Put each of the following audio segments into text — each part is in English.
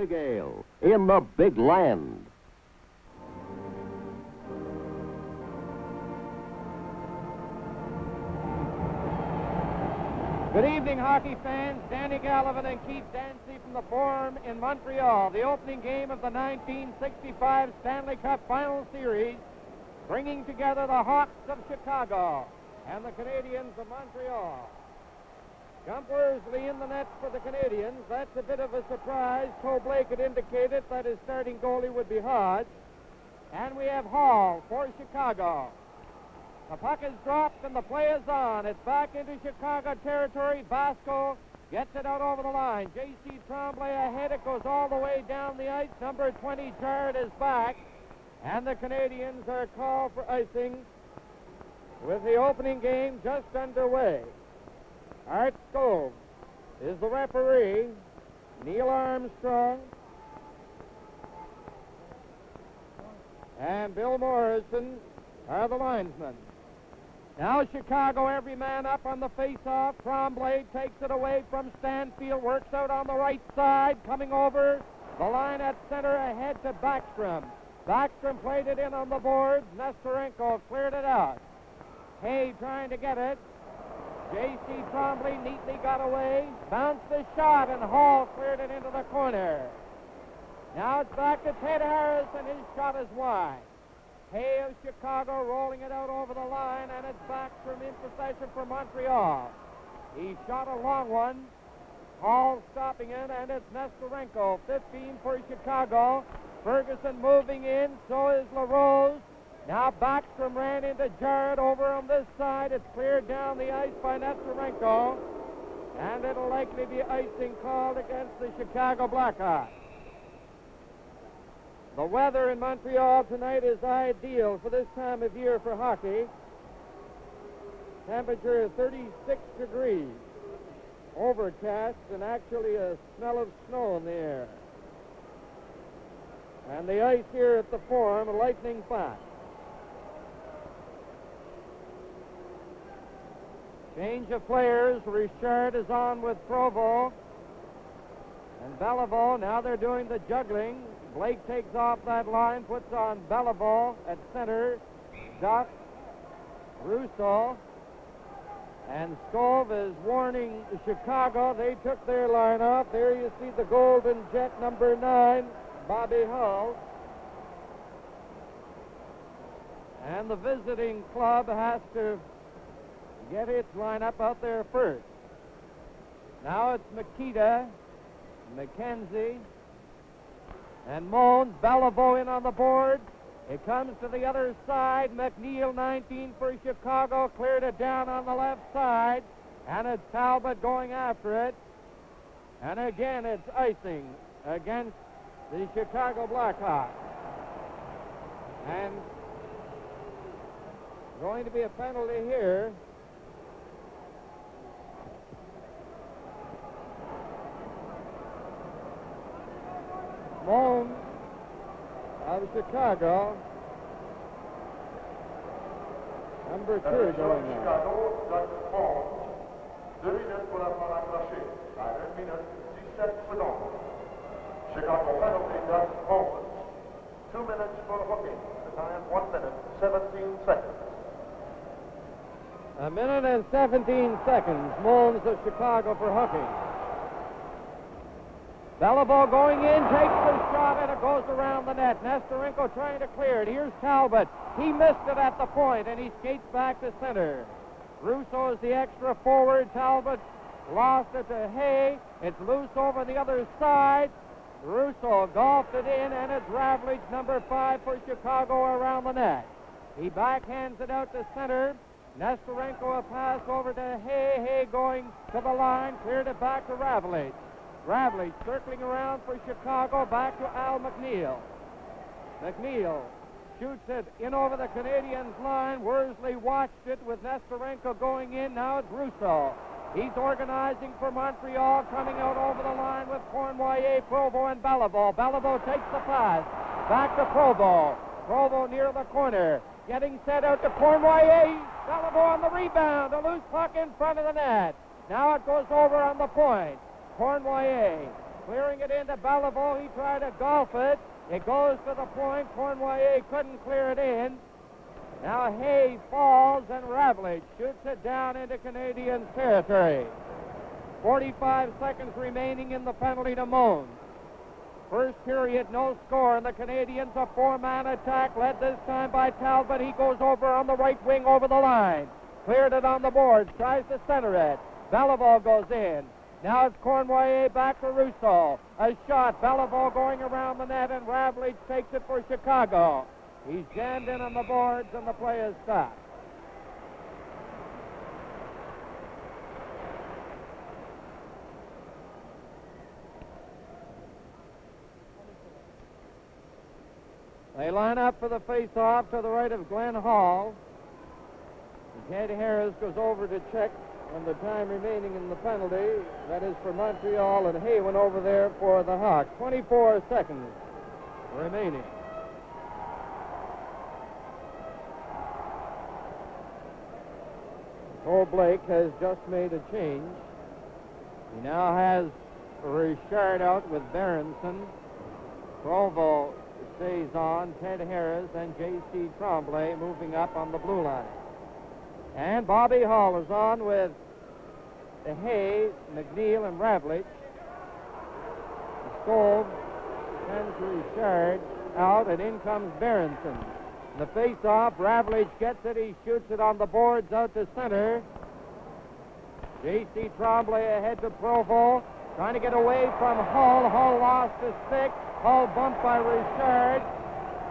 Big Ale in the big land. Good evening, hockey fans. Danny Gallivan and Keith Dancy from the Forum in Montreal. The opening game of the 1965 Stanley Cup Final Series, bringing together the Hawks of Chicago and the Canadiens of Montreal. Gump Worsley in the net for the Canadiens. That's a bit of a surprise. Toe Blake had indicated that his starting goalie would be Hodge. And we have Hall for Chicago. The puck is dropped and the play is on. It's back into Chicago territory. Vasco gets it out over the line. J.C. Tremblay ahead. It goes all the way down the ice. Number 20, Jarrett, is back. And the Canadiens are called for icing with the opening game just underway. Art Skov is the referee. Neil Armstrong and Bill Morrison are the linesmen. Now Chicago, every man up on the face-off. Tremblay takes it away from Stanfield, works out on the right side, coming over the line at center ahead to Backstrom. Backstrom played it in on the boards. Nestorenko cleared it out. Hay trying to get it. J.C. Tremblay neatly got away, bounced the shot, and Hall cleared it into the corner. Now it's back to Ted Harris, and his shot is wide. Hay of Chicago rolling it out over the line, and it's Backstrom in possession for Montreal. He shot a long one. Hall stopping it, and it's Nestorenko, 15 for Chicago. Ferguson moving in, so is LaRose. Now Backstrom ran into Jarrett over on this side. It's cleared down the ice by Nestorenko, and it'll likely be icing called against the Chicago Blackhawks. The weather in Montreal tonight is ideal for this time of year for hockey. Temperature is 36 degrees, overcast, and actually a smell of snow in the air. And the ice here at the Forum, lightning fast. Change of players. Richard is on with Provo and Beliveau. Now they're doing the juggling. Blake takes off that line, puts on Beliveau at center. Duff, Russo, and Skov is warning Chicago. They took their line off. There you see the Golden Jet, number 9, Bobby Hull. And the visiting club has to get its lineup out there first. Now it's Makita, McKenzie, and Moans. Beliveau in on the board. It comes to the other side. McNeil, 19 for Chicago, cleared it down on the left side, and it's Talbot going after it. And again, it's icing against the Chicago Blackhawks. And going to be a penalty here. Moan of Chicago, number 2 going there. Chicago, Jacques Moan, 2 minutes pour la prendre accrochée, à 1 minute 17 secondes. Chicago penalty, Jacques Moan, 2 minutes for hooking, the time 1 minute 17 seconds. A minute and 17 seconds, Moans of Chicago for hooking. Beliveau going in, takes the shot, and it goes around the net. Nestorenko trying to clear it. Here's Talbot. He missed it at the point, and he skates back to center. Russo is the extra forward. Talbot lost it to Hay. It's loose over the other side. Russo golfed it in, and it's Ravlich, number 5 for Chicago, around the net. He backhands it out to center. Nestorenko a pass over to Hay. Hay going to the line, cleared it back to Ravlich. Ravlich circling around for Chicago, back to Al McNeil. McNeil shoots it in over the Canadiens line. Worsley watched it with Nestorenko going in. Now it's Russo. He's organizing for Montreal, coming out over the line with Cournoyer, Provo, and Beliveau. Beliveau takes the pass. Back to Provo. Provo near the corner. Getting set out to Cournoyer. Beliveau on the rebound. A loose puck in front of the net. Now it goes over on the point. Cournoyer Clearing it into Beliveau. He tried to golf it. It goes to the point. Cournoyer couldn't clear it in. Now Hay falls and Ravlich shoots it down into Canadiens territory. 45 seconds remaining in the penalty to Mons. First period, no score, and the Canadiens a four-man attack led this time by Talbot. He goes over on the right wing over the line. Cleared it on the boards, tries to center it. Beliveau goes in. Now it's Cournoyer back to Rousseau. A shot, Beliveau going around the net, and Ravlich takes it for Chicago. He's jammed in on the boards, and the play is stopped. They line up for the face-off to the right of Glenn Hall. Ted Harris goes over to check on the time remaining in the penalty. That is for Montreal, and Hay went over there for the Hawks. 24 seconds remaining. Cole Blake has just made a change. He now has Richard out with Berenson. Provo stays on. Ted Harris and J.C. Tremblay moving up on the blue line. And Bobby Hall is on with Hay, McNeil, and Ravlich. Stove sends Richard out, and in comes Berenson. The face-off, Ravlich gets it. He shoots it on the boards out to center. J.C. Tremblay ahead to Provo, trying to get away from Hull. Hull lost his stick. Hull bumped by Richard.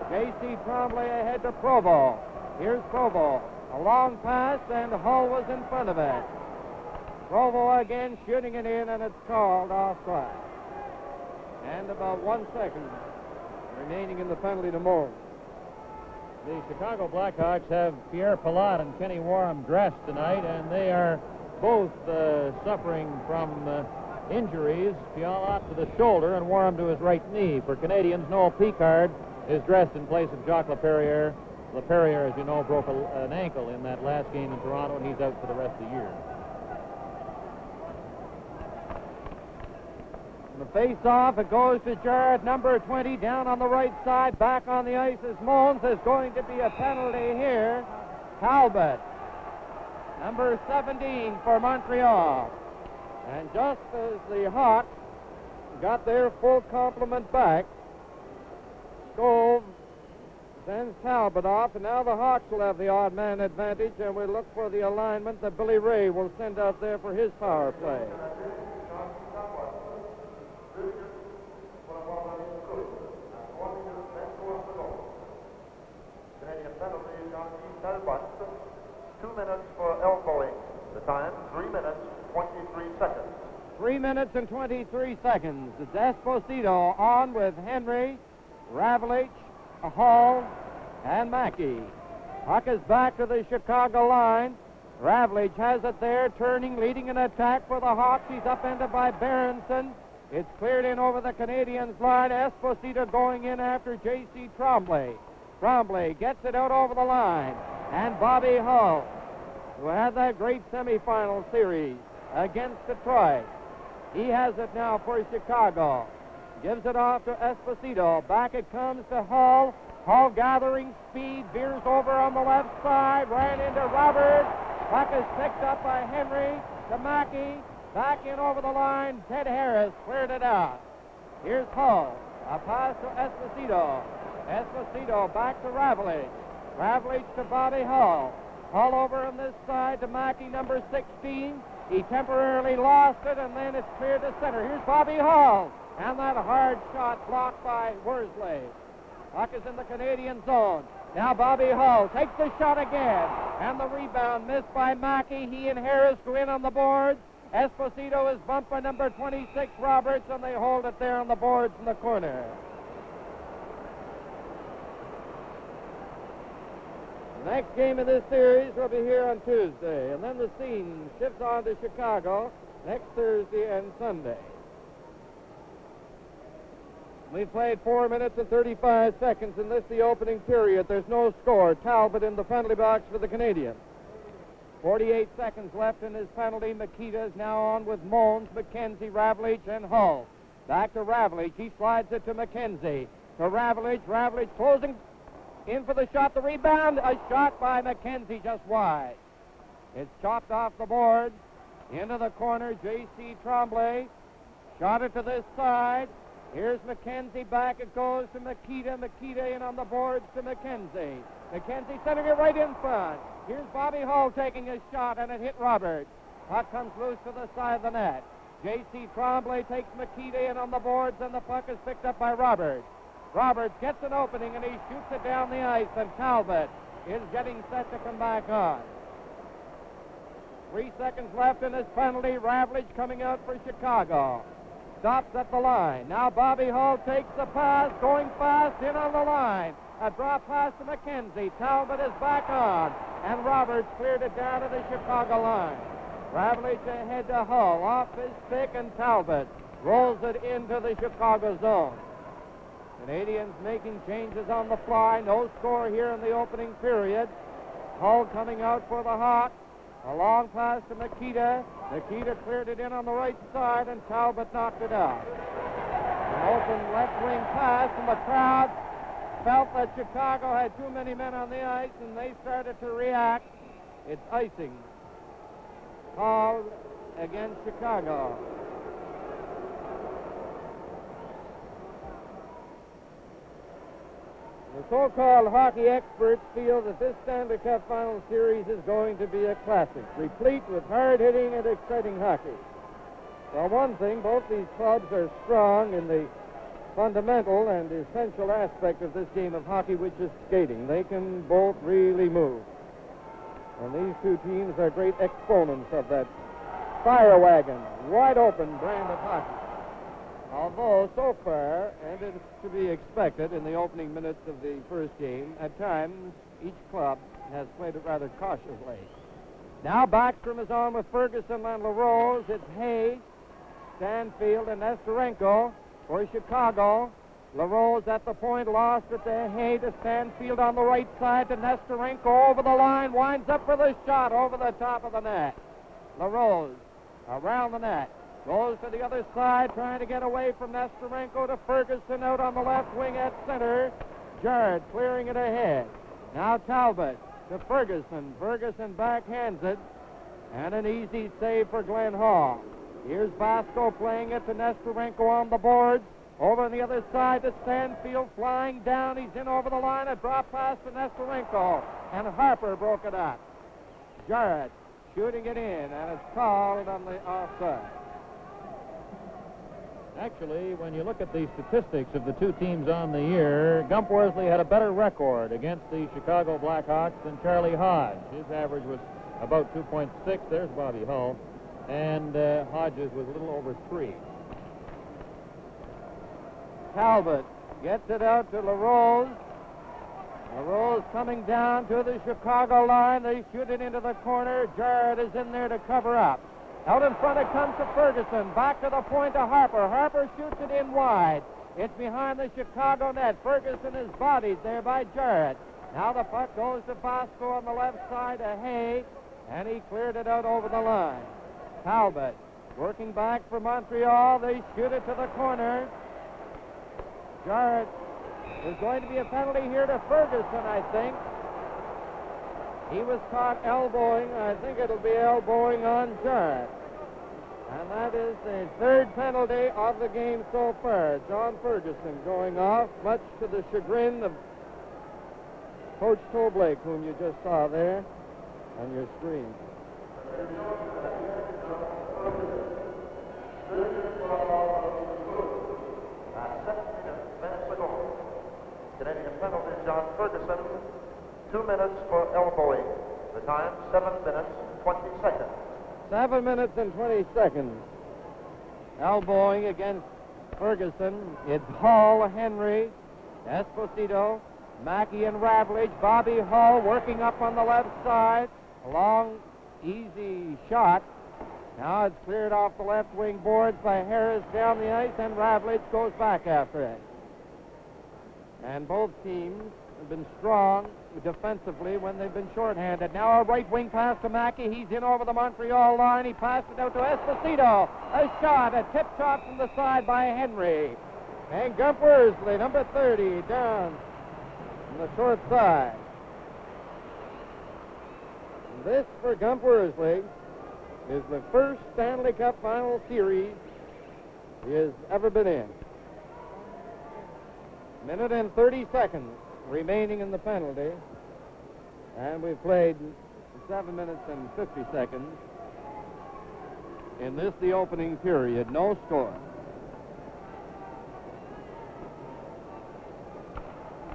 J.C. Tremblay ahead to Provo. Here's Provo. A long pass, and Hull was in front of it. Provo again shooting it in, and it's called offside. And about 1 second remaining in the penalty to Mons. The Chicago Blackhawks have Pierre Palat and Kenny Warham dressed tonight, and they are both suffering from injuries. Palat to the shoulder and Warham to his right knee. For Canadiens, Noel Picard is dressed in place of Jacques Laperriere. Laperriere, as you know, broke an ankle in that last game in Toronto, and he's out for the rest of the year. The face-off, it goes to Jarrett, number 20, down on the right side. Back on the ice is Mons. There's going to be a penalty here. Talbot, number 17 for Montreal. And just as the Hawks got their full complement back, Stove sends Talbot off, and now the Hawks will have the odd man advantage, and we look for the alignment that Billy Ray will send out there for his power play. Canadian penalty is on Keith Talbot. 2 minutes for elbowing. The time, 3 minutes, 23 seconds. 3 minutes and 23 seconds. It's Esposito on with Henry, Ravlich, Hall, and Mackey. Puck is back to the Chicago line. Ravlich has it there, turning, leading an attack for the Hawks. He's upended by Berenson. It's cleared in over the Canadiens line. Esposito going in after J.C. Tremblay. Tremblay gets it out over the line. And Bobby Hull, who had that great semifinal series against Detroit. He has it now for Chicago. Gives it off to Esposito. Back it comes to Hull. Hull gathering speed, veers over on the left side, ran into Roberts. Puck is picked up by Henry to Mackey. Back in over the line, Ted Harris cleared it out. Here's Hull. A pass to Esposito. Esposito back to Ravlich. Ravlich to Bobby Hull. Hull over on this side to Mackey, number 16. He temporarily lost it, and then it's cleared to center. Here's Bobby Hull. And that hard shot blocked by Worsley. Puck is in the Canadian zone. Now Bobby Hull takes the shot again. And the rebound missed by Mackey. He and Harris go in on the boards. Esposito is bumped by number 26, Roberts, and they hold it there on the boards in the corner. The next game of this series will be here on Tuesday, and then the scene shifts on to Chicago next Thursday and Sunday. We've played 4 minutes and 35 seconds in this, the opening period. There's no score. Talbot in the penalty box for the Canadiens. 48 seconds left in his penalty. Makita is now on with Mons, McKenzie, Ravlich, and Hull. Back to Ravlich. He slides it to McKenzie. To Ravlich. Ravlich closing in for the shot. The rebound. A shot by McKenzie just wide. It's chopped off the board. Into the corner. J.C. Tremblay. Shot it to this side. Here's McKenzie back. It goes to Makita. Makita in on the boards to McKenzie. McKenzie centering it right in front. Here's Bobby Hull taking a shot, and it hit Roberts. Puck comes loose to the side of the net. J.C. Tremblay takes Makita in on the boards, and the puck is picked up by Roberts. Roberts gets an opening, and he shoots it down the ice, and Talbot is getting set to come back on. 3 seconds left in this penalty. Ravlich coming out for Chicago. Stops at the line. Now Bobby Hull takes the pass, going fast, in on the line. A drop pass to McKenzie. Talbot is back on, and Roberts cleared it down to the Chicago line. Ravlich ahead to Hull, off his stick, and Talbot rolls it into the Chicago zone. Canadiens making changes on the fly. No score here in the opening period. Hull coming out for the Hawks. A long pass to Makita. Makita cleared it in on the right side, and Talbot knocked it out. An open left wing pass, and the crowd felt that Chicago had too many men on the ice, and they started to react. It's icing called against Chicago. The so-called hockey experts feel that this Stanley Cup Final Series is going to be a classic, replete with hard-hitting and exciting hockey. Well, one thing, both these clubs are strong in the fundamental and essential aspect of this game of hockey, which is skating. They can both really move. And these two teams are great exponents of that fire wagon, wide open brand of hockey. Although, so far, and it's to be expected in the opening minutes of the first game, at times each club has played it rather cautiously. Now Backstrom is on with Ferguson and LaRose. It's Hayes, Stanfield, and Nesterenko for Chicago. LaRose at the point, lost it to Hayes, to Stanfield on the right side, to Nesterenko over the line, winds up for the shot over the top of the net. LaRose around the net. Goes to the other side, trying to get away from Nesterenko to Ferguson out on the left wing at center. Jarrett clearing it ahead. Now Talbot to Ferguson. Ferguson backhands it. And an easy save for Glenn Hall. Here's Vasco playing it to Nesterenko on the boards. Over on the other side to Stanfield, flying down. He's in over the line. A drop pass to Nesterenko. And Harper broke it up. Jarrett shooting it in, and it's called on the offside. Actually, when you look at the statistics of the two teams on the year, Gump Worsley had a better record against the Chicago Blackhawks than Charlie Hodge. His average was about 2.6. There's Bobby Hull. And Hodges was a little over 3. Talbot gets it out to LaRose. LaRose coming down to the Chicago line. They shoot it into the corner. Jarrett is in there to cover up. Out in front it comes to Ferguson. Back to the point to Harper. Harper shoots it in wide. It's behind the Chicago net. Ferguson is bodied there by Jarrett. Now the puck goes to Bosco on the left side to Hay, and he cleared it out over the line. Talbot working back for Montreal. They shoot it to the corner. Jarrett, there's going to be a penalty here to Ferguson, I think. He was caught elbowing. I think it'll be elbowing on Jarrett. And that is the third penalty of the game so far. John Ferguson going off, much to the chagrin of Coach Toblake, whom you just saw there on your screen. Canadian penalty, John Ferguson. 2 minutes for elbowing. The time, 7 minutes, 20 seconds. 7 minutes and 20 seconds. Elbowing against Ferguson. It's Hull, Henry, Esposito, Mackey, and Ravlich. Bobby Hull working up on the left side. A long, easy shot. Now it's cleared off the left wing boards by Harris down the ice, and Ravlich goes back after it. And both teams have been strong defensively when they've been shorthanded. Now a right wing pass to Mackey. He's in over the Montreal line. He passed it out to Esposito. A shot, a tip shot from the side by Henry. And Gump Worsley, number 30, down on the short side. This, for Gump Worsley, is the first Stanley Cup final series he has ever been in. Minute and 30 seconds remaining in the penalty. And we've played 7 minutes and 50 seconds. In this, the opening period. No score.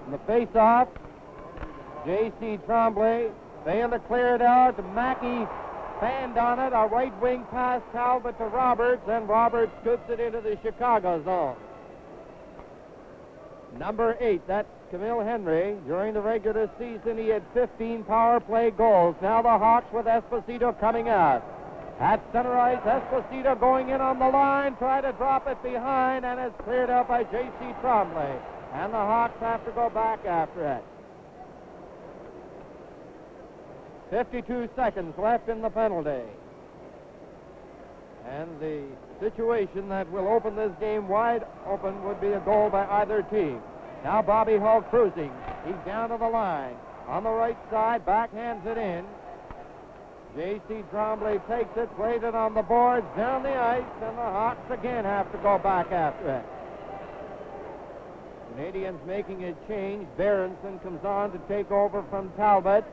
In the face-off, J.C. Tremblay failed to clear it out. Mackey fanned on it. A right wing pass, Talbot to Roberts, and Roberts scoops it into the Chicago zone. Number 8, that's Camille Henry. During the regular season, he had 15 power play goals. Now the Hawks with Esposito coming out. At center ice, Esposito going in on the line, try to drop it behind, and it's cleared out by J.C. Tremblay. And the Hawks have to go back after it. 52 seconds left in the penalty. And the situation that will open this game wide open would be a goal by either team. Now Bobby Hull cruising. He's down to the line. On the right side, backhands it in. J.C. Tremblay takes it, plays it on the boards, down the ice, and the Hawks again have to go back after it. Canadiens making a change. Berenson comes on to take over from Talbot.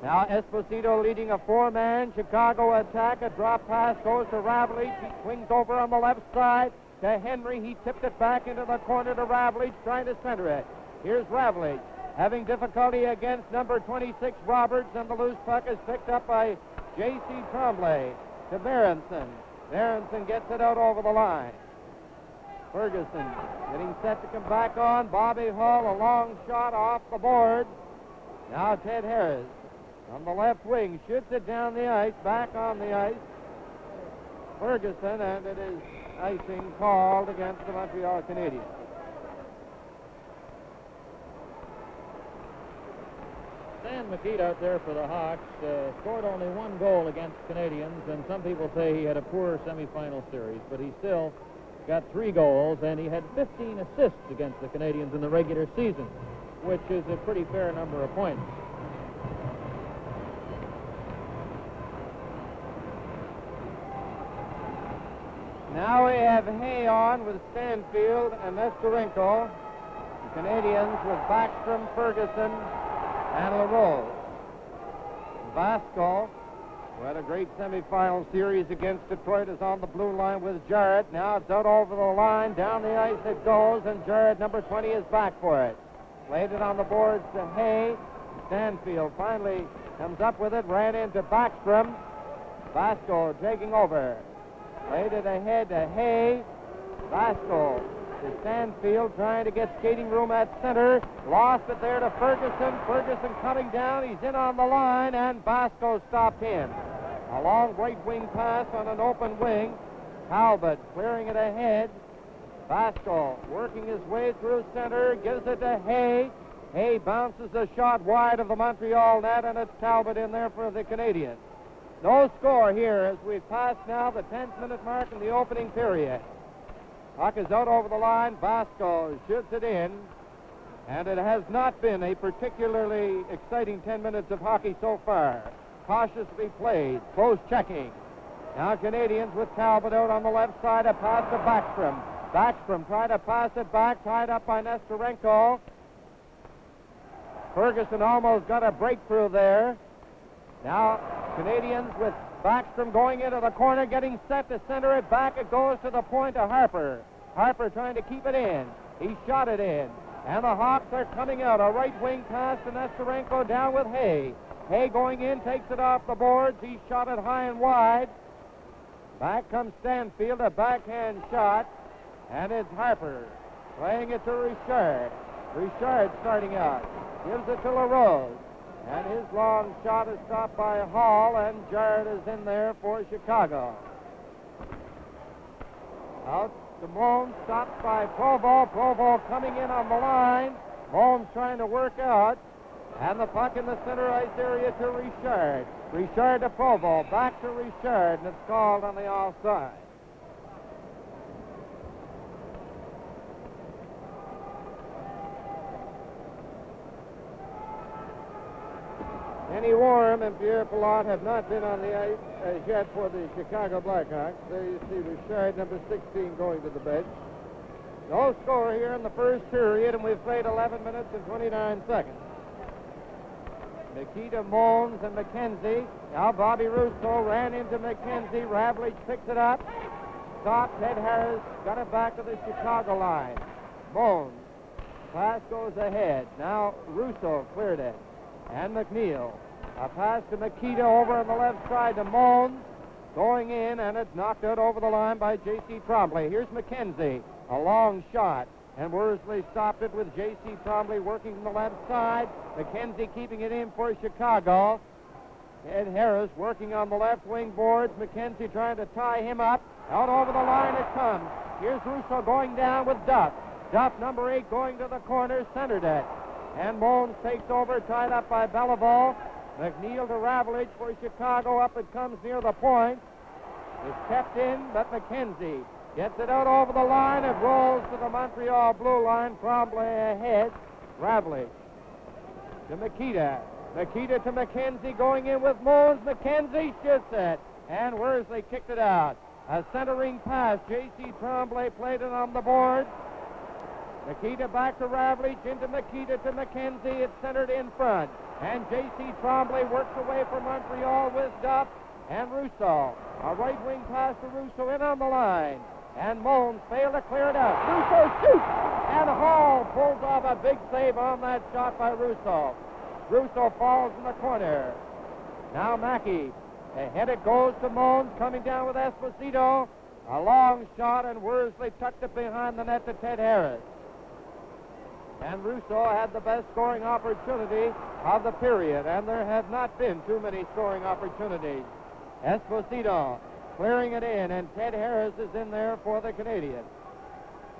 Now Esposito leading a 4-man Chicago attack. A drop pass goes to Ravlich. He swings over on the left side to Henry. He tipped it back into the corner to Ravlich, trying to center it. Here's Ravlich having difficulty against number 26 Roberts, and the loose puck is picked up by J.C. Tremblay to Berenson. Berenson gets it out over the line. Ferguson getting set to come back on. Bobby Hull, a long shot off the board. Now Ted Harris on the left wing, shoots it down the ice, back on the ice. Ferguson, and it is icing called against the Montreal Canadiens. Stan McKeet out there for the Hawks scored only 1 goal against Canadiens, and some people say he had a poor semifinal series, but he still got 3 goals, and he had 15 assists against the Canadiens in the regular season, which is a pretty fair number of points. Now we have Hay on with Stanfield and Nestorenko. The Canadiens with Backstrom, Ferguson, and LaRose. Vasco, who had a great semifinal series against Detroit, is on the blue line with Jarrett. Now it's out over the line. Down the ice it goes, and Jarrett, number 20, is back for it. Laid it on the boards to Hay. Stanfield finally comes up with it, ran into Backstrom. Vasco taking over. Laid it ahead to Hay. Vasco to Stanfield, trying to get skating room at center. Lost it there to Ferguson. Ferguson coming down. He's in on the line, and Vasco stopped him. A long right wing pass on an open wing. Talbot clearing it ahead. Vasco working his way through center, gives it to Hay. Hay bounces the shot wide of the Montreal net, and it's Talbot in there for the Canadiens. No score here as we've passed now the 10th minute mark in the opening period. Puck is out over the line. Vasco shoots it in. And it has not been a particularly exciting 10 minutes of hockey so far. Cautiously played. Close checking. Now Canadiens with Talbot out on the left side. A pass to Backstrom. Backstrom trying to pass it back. Tied up by Nestorenko. Ferguson almost got a breakthrough there. Now Canadiens with Backstrom going into the corner, getting set to center it back. It goes to the point to Harper. Harper trying to keep it in. He shot it in. And the Hawks are coming out. A right wing pass to Nestorenko down with Hay. Hay going in, takes it off the boards. He shot it high and wide. Back comes Stanfield, a backhand shot. And it's Harper playing it to Richard. Richard starting out. Gives it to LaRose. And his long shot is stopped by Hall, and Jarrett is in there for Chicago. Out to Bone, stopped by Provo. Provo coming in on the line. Holmes trying to work out. And the puck in the center ice area to Richard. Richard to Provo. Back to Richard, and it's called on the offside. Kenny Warren and Pierre Pilote have not been on the ice as yet for the Chicago Blackhawks. There you see Richard, number 16, going to the bench. No score here in the first period, and we've played 11 minutes and 29 seconds. Nikita, Mons, and McKenzie. Now Bobby Russo ran into McKenzie. Ravlich picks it up. Stopped. Ted Harris got it back to the Chicago line. Mons. Pass goes ahead. Now Russo cleared it. And McNeil. A pass to Nikita over on the left side to Mons. Going in, and it's knocked out over the line by J.C. Trombley. Here's McKenzie. A long shot. And Worsley stopped it with J.C. Trombley working from the left side. McKenzie keeping it in for Chicago. Ed Harris working on the left wing boards. McKenzie trying to tie him up. Out over the line it comes. Here's Russo going down with Duff. Duff, number 8, going to the corner, centered it. And Mons takes over, tied up by Beliveau. McNeil to Ravlich for Chicago. Up it comes near the point. It's kept in, but McKenzie gets it out over the line. It rolls to the Montreal blue line. Trombley ahead. Ravlich to Nikita. Nikita to McKenzie going in with Mons. McKenzie shoots it. And Worsley kicked it out. A centering pass. J.C. Trombley played it on the board. Nikita back to Ravlich. Into Nikita to McKenzie. It's centered in front. And J.C. Trombley works away from Montreal with Duff and Russo. A right wing pass to Russo in on the line. And Mons failed to clear it out. Russo shoots, and Hall pulls off a big save on that shot by Russo. Russo falls in the corner. Now Mackey. Ahead it goes to Mons, coming down with Esposito. A long shot, and Worsley tucked it behind the net to Ted Harris. And Russo had the best scoring opportunity of the period, and there have not been too many scoring opportunities. Esposito clearing it in, and Ted Harris is in there for the Canadiens.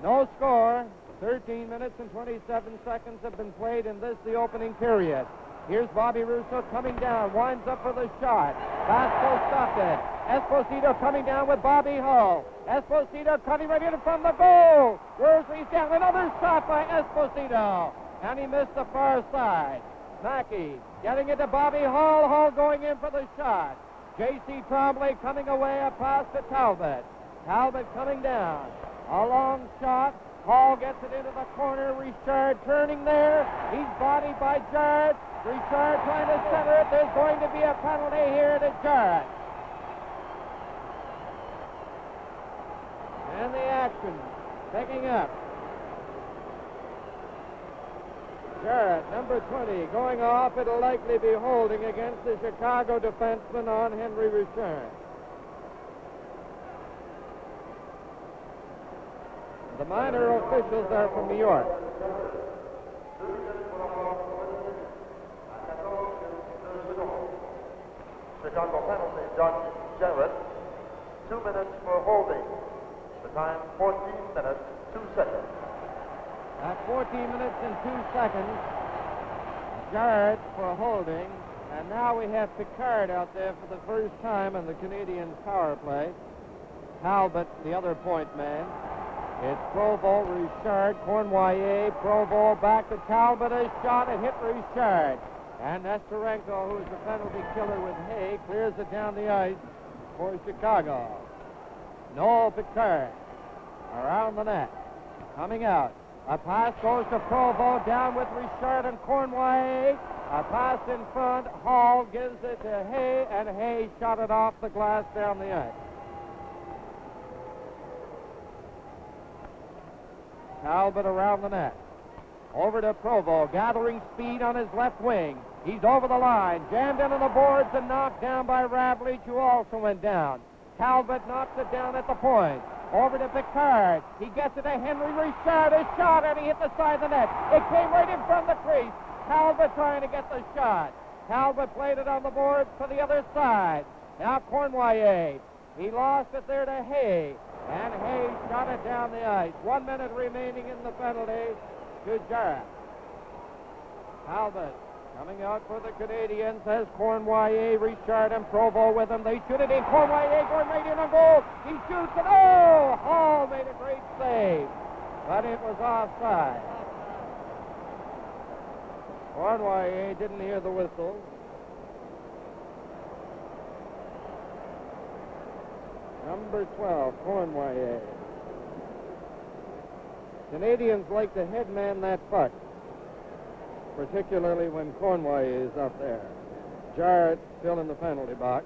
No score. 13 minutes and 27 seconds have been played in this, the opening period. Here's Bobby Russo coming down, winds up for the shot. Vasco stopped it. Esposito coming down with Bobby Hull. Esposito cutting right in from the goal. Worsley's down. Another shot by Esposito. And he missed the far side. Mackey getting it to Bobby Hull. Hull going in for the shot. J.C. Trombley coming away, a pass to Talbot. Talbot coming down. A long shot. Hall gets it into the corner. Richard turning there. He's bodied by Jarrett. Richard trying to center it. There's going to be a penalty here to Jarrett. And the action picking up. Jarrett, number 20, going off. It'll likely be holding against the Chicago defenseman on Henry Richard. The minor officials are from New York. Chicago penalty, John Jarrett. 2 minutes for holding. The time, 14 minutes, 2 seconds. At 14 minutes and 2 seconds, Jarrett for holding. And now we have Picard out there for the first time on the Canadiens power play. Talbot, the other point man. It's Provo, Richard, Cornwallier, Provo back to Talbot. A shot, it hit Richard. And Nesterenko, who's the penalty killer with Hay, clears it down the ice for Chicago. Noel Picard around the net. Coming out. A pass goes to Provo, down with Richard and Cornwallier. A pass in front. Hall gives it to Hay, and Hay shot it off the glass down the ice. Talbot around the net. Over to Provo, gathering speed on his left wing. He's over the line, jammed into the boards and knocked down by Ravlich, who also went down. Talbot knocks it down at the point. Over to Picard. He gets it to Henry Richard. A shot, and he hit the side of the net. It came right in from the crease. Talbot trying to get the shot. Talbot played it on the boards to the other side. Now Cornwallier. He lost it there to Hay. And Hay shot it down the ice. 1 minute remaining in the penalty to Jarrett. Talbot coming out for the Canadiens has Cournoyer, Richard, and Provo with him. They shoot it in. Cournoyer going right in on goal. He shoots it. Oh! Hall made a great save, but it was offside. Cournoyer didn't hear the whistle. Number 12, Cournoyer. Canadians like to headman that puck, particularly when Cournoyer is up there. Jarrett still in the penalty box.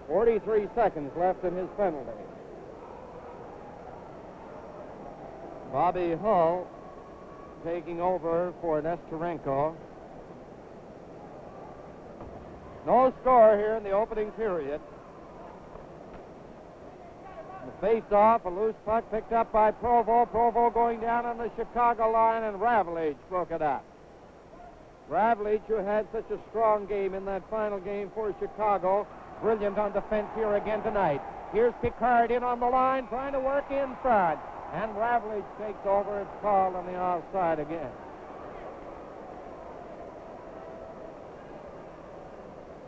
43 seconds left in his penalty. Bobby Hull taking over for Nestorenko. No score here in the opening period. The face-off, a loose puck picked up by Provo. Provo going down on the Chicago line, and Ravlich broke it up. Ravlich, who had such a strong game in that final game for Chicago, brilliant on defense here again tonight. Here's Picard in on the line, trying to work in front, and Ravlich takes over. It's called on the offside again.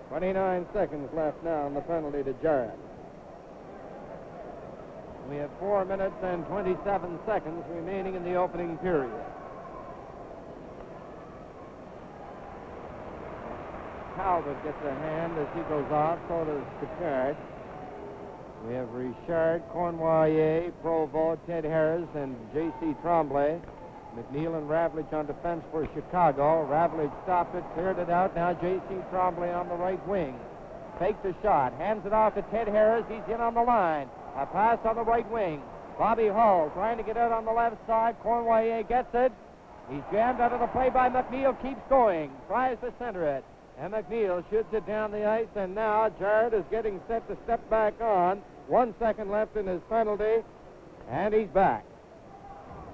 "29 seconds left now on the penalty to Jarrett. We have 4 minutes and 27 seconds remaining in the opening period. Talbot gets a hand as he goes off, so does Picard. We have Richard, Cournoyer, Provo, Ted Harris, and J.C. Tremblay. McNeil and Ravlich on defense for Chicago. Ravlich stopped it, cleared it out. Now J.C. Tremblay on the right wing. Fakes a shot, hands it off to Ted Harris. He's in on the line. A pass on the right wing. Bobby Hull trying to get out on the left side. Cournoyer gets it. He's jammed out of the play by McNeil. Keeps going. Tries to center it. And McNeil shoots it down the ice. And now Jarrett is getting set to step back on. 1 second left in his penalty. And he's back.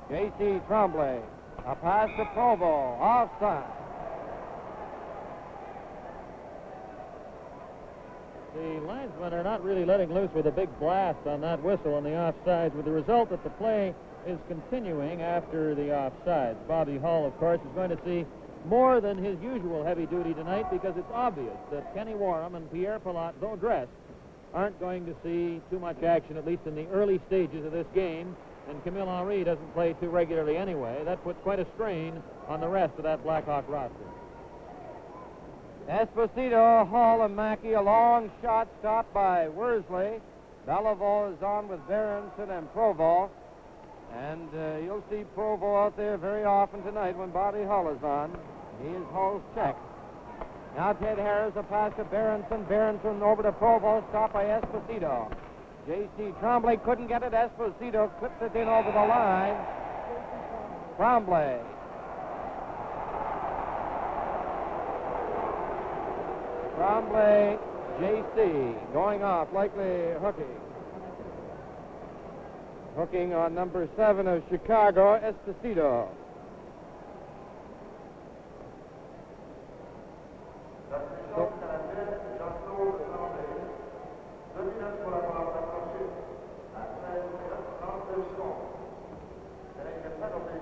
J.C. Tremblay. A pass to Provo. Offside. The linesmen are not really letting loose with a big blast on that whistle on the offsides, with the result that the play is continuing after the offsides. Bobby Hull, of course, is going to see more than his usual heavy duty tonight, because it's obvious that Kenny Warham and Pierre Pilote, though dressed, aren't going to see too much action, at least in the early stages of this game. And Camille Henry doesn't play too regularly anyway. That puts quite a strain on the rest of that Blackhawk roster. Esposito, Hall, and Mackey. A long shot stopped by Worsley. Beliveau is on with Berenson and Provo. And you'll see Provo out there very often tonight when Bobby Hull is on. He is Hull's check. Now Ted Harris, a pass to Berenson. Berenson over to Provo, stopped by Esposito. J.C. Tremblay couldn't get it. Esposito clipped it in over the line. Tremblay. Tremblay, J.C. going off, likely hooking. Hooking on number 7 of Chicago, Esposito.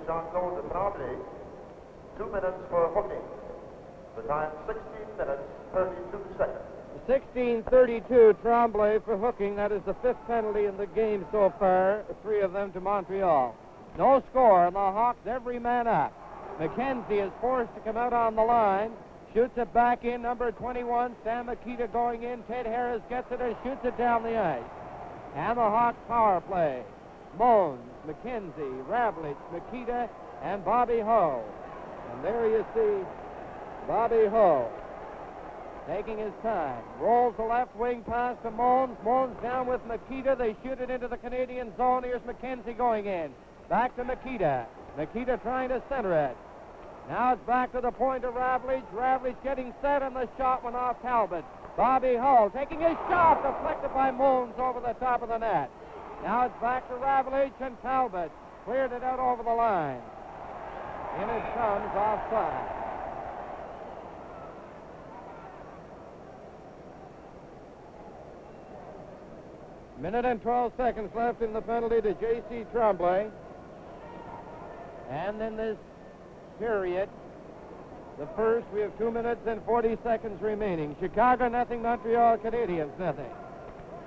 Jean-Claude Tremblay, 2 minutes for hooking. The time 16 minutes, 32 seconds. 16:32, Tremblay for hooking. That is the 5th penalty in the game so far, 3 of them to Montreal. No score, and the Hawks every man up. McKenzie is forced to come out on the line. Shoots it back in, number 21, Sam Makita going in. Ted Harris gets it and shoots it down the ice. And the Hawks power play. Moans, McKenzie, Ravlich, Makita, and Bobby Hull. And there you see Bobby Hull taking his time. Rolls the left wing pass to Moans. Moans down with Makita. They shoot it into the Canadian zone. Here's McKenzie going in. Back to Makita. Makita trying to center it. Now it's back to the point of Ravlich. Ravlich getting set, and the shot went off Talbot. Bobby Hull taking his shot, deflected by Moans over the top of the net. Now it's back to Ravlich, and Talbot cleared it out over the line. In it comes offside. Minute and 12 seconds left in the penalty to J.C. Tremblay. And in this period, the first. We have 2 minutes and 40 seconds remaining. Chicago nothing, Montreal Canadiens nothing.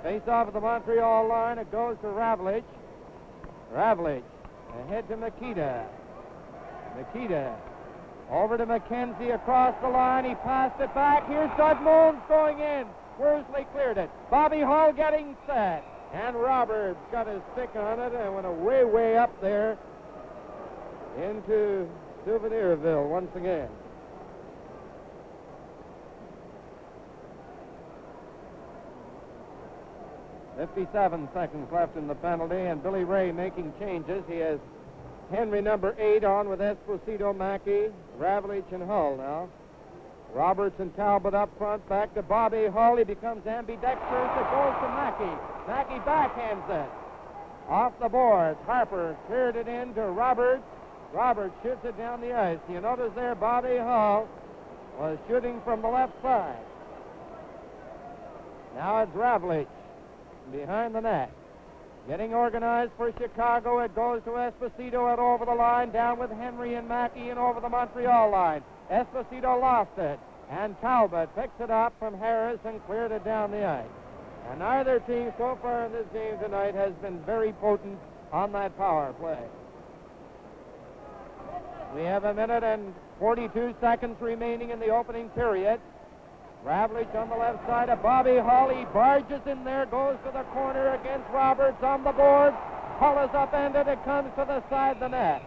Face off at the Montreal line. It goes to Ravlich. Ravlich ahead to Makita. Makita over to McKenzie across the line. He passed it back. Here's Doug Moans going in. Worsley cleared it. Bobby Hull getting set. And Roberts got his stick on it and went way, way up there into Souvenirville once again. "57 seconds left in the penalty, and Billy Ray making changes. He has Henry number 8 on with Esposito, Mackey, Ravlich, and Hull now. Roberts and Talbot up front, back to Bobby Hull. He becomes ambidextrous. It goes to Mackey. Mackey backhands it. Off the boards. Harper cleared it in to Roberts. Roberts shoots it down the ice. You notice there Bobby Hull was shooting from the left side. Now it's Ravlich behind the net. Getting organized for Chicago. It goes to Esposito and over the line, down with Henry and Mackey and over the Montreal line. Esposito lost it, and Talbot picks it up from Harris and cleared it down the ice. And neither team so far in this game tonight has been very potent on that power play. We have 1 minute and 42 seconds remaining in the opening period. Ravlich on the left side of Bobby Hull. He barges in there, goes to the corner against Roberts on the board. Hull is upended. It comes to the side of the net.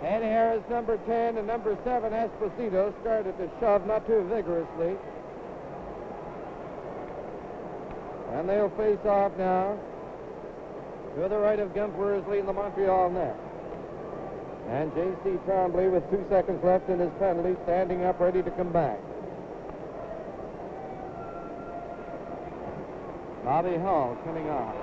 Ed Harris, number 10, and number 7, Esposito, started to shove, not too vigorously. And they'll face off now to the right of Gump Worsley in the Montreal net. And J.C. Trombley, with 2 seconds left in his penalty, standing up ready to come back. Bobby Hull coming off.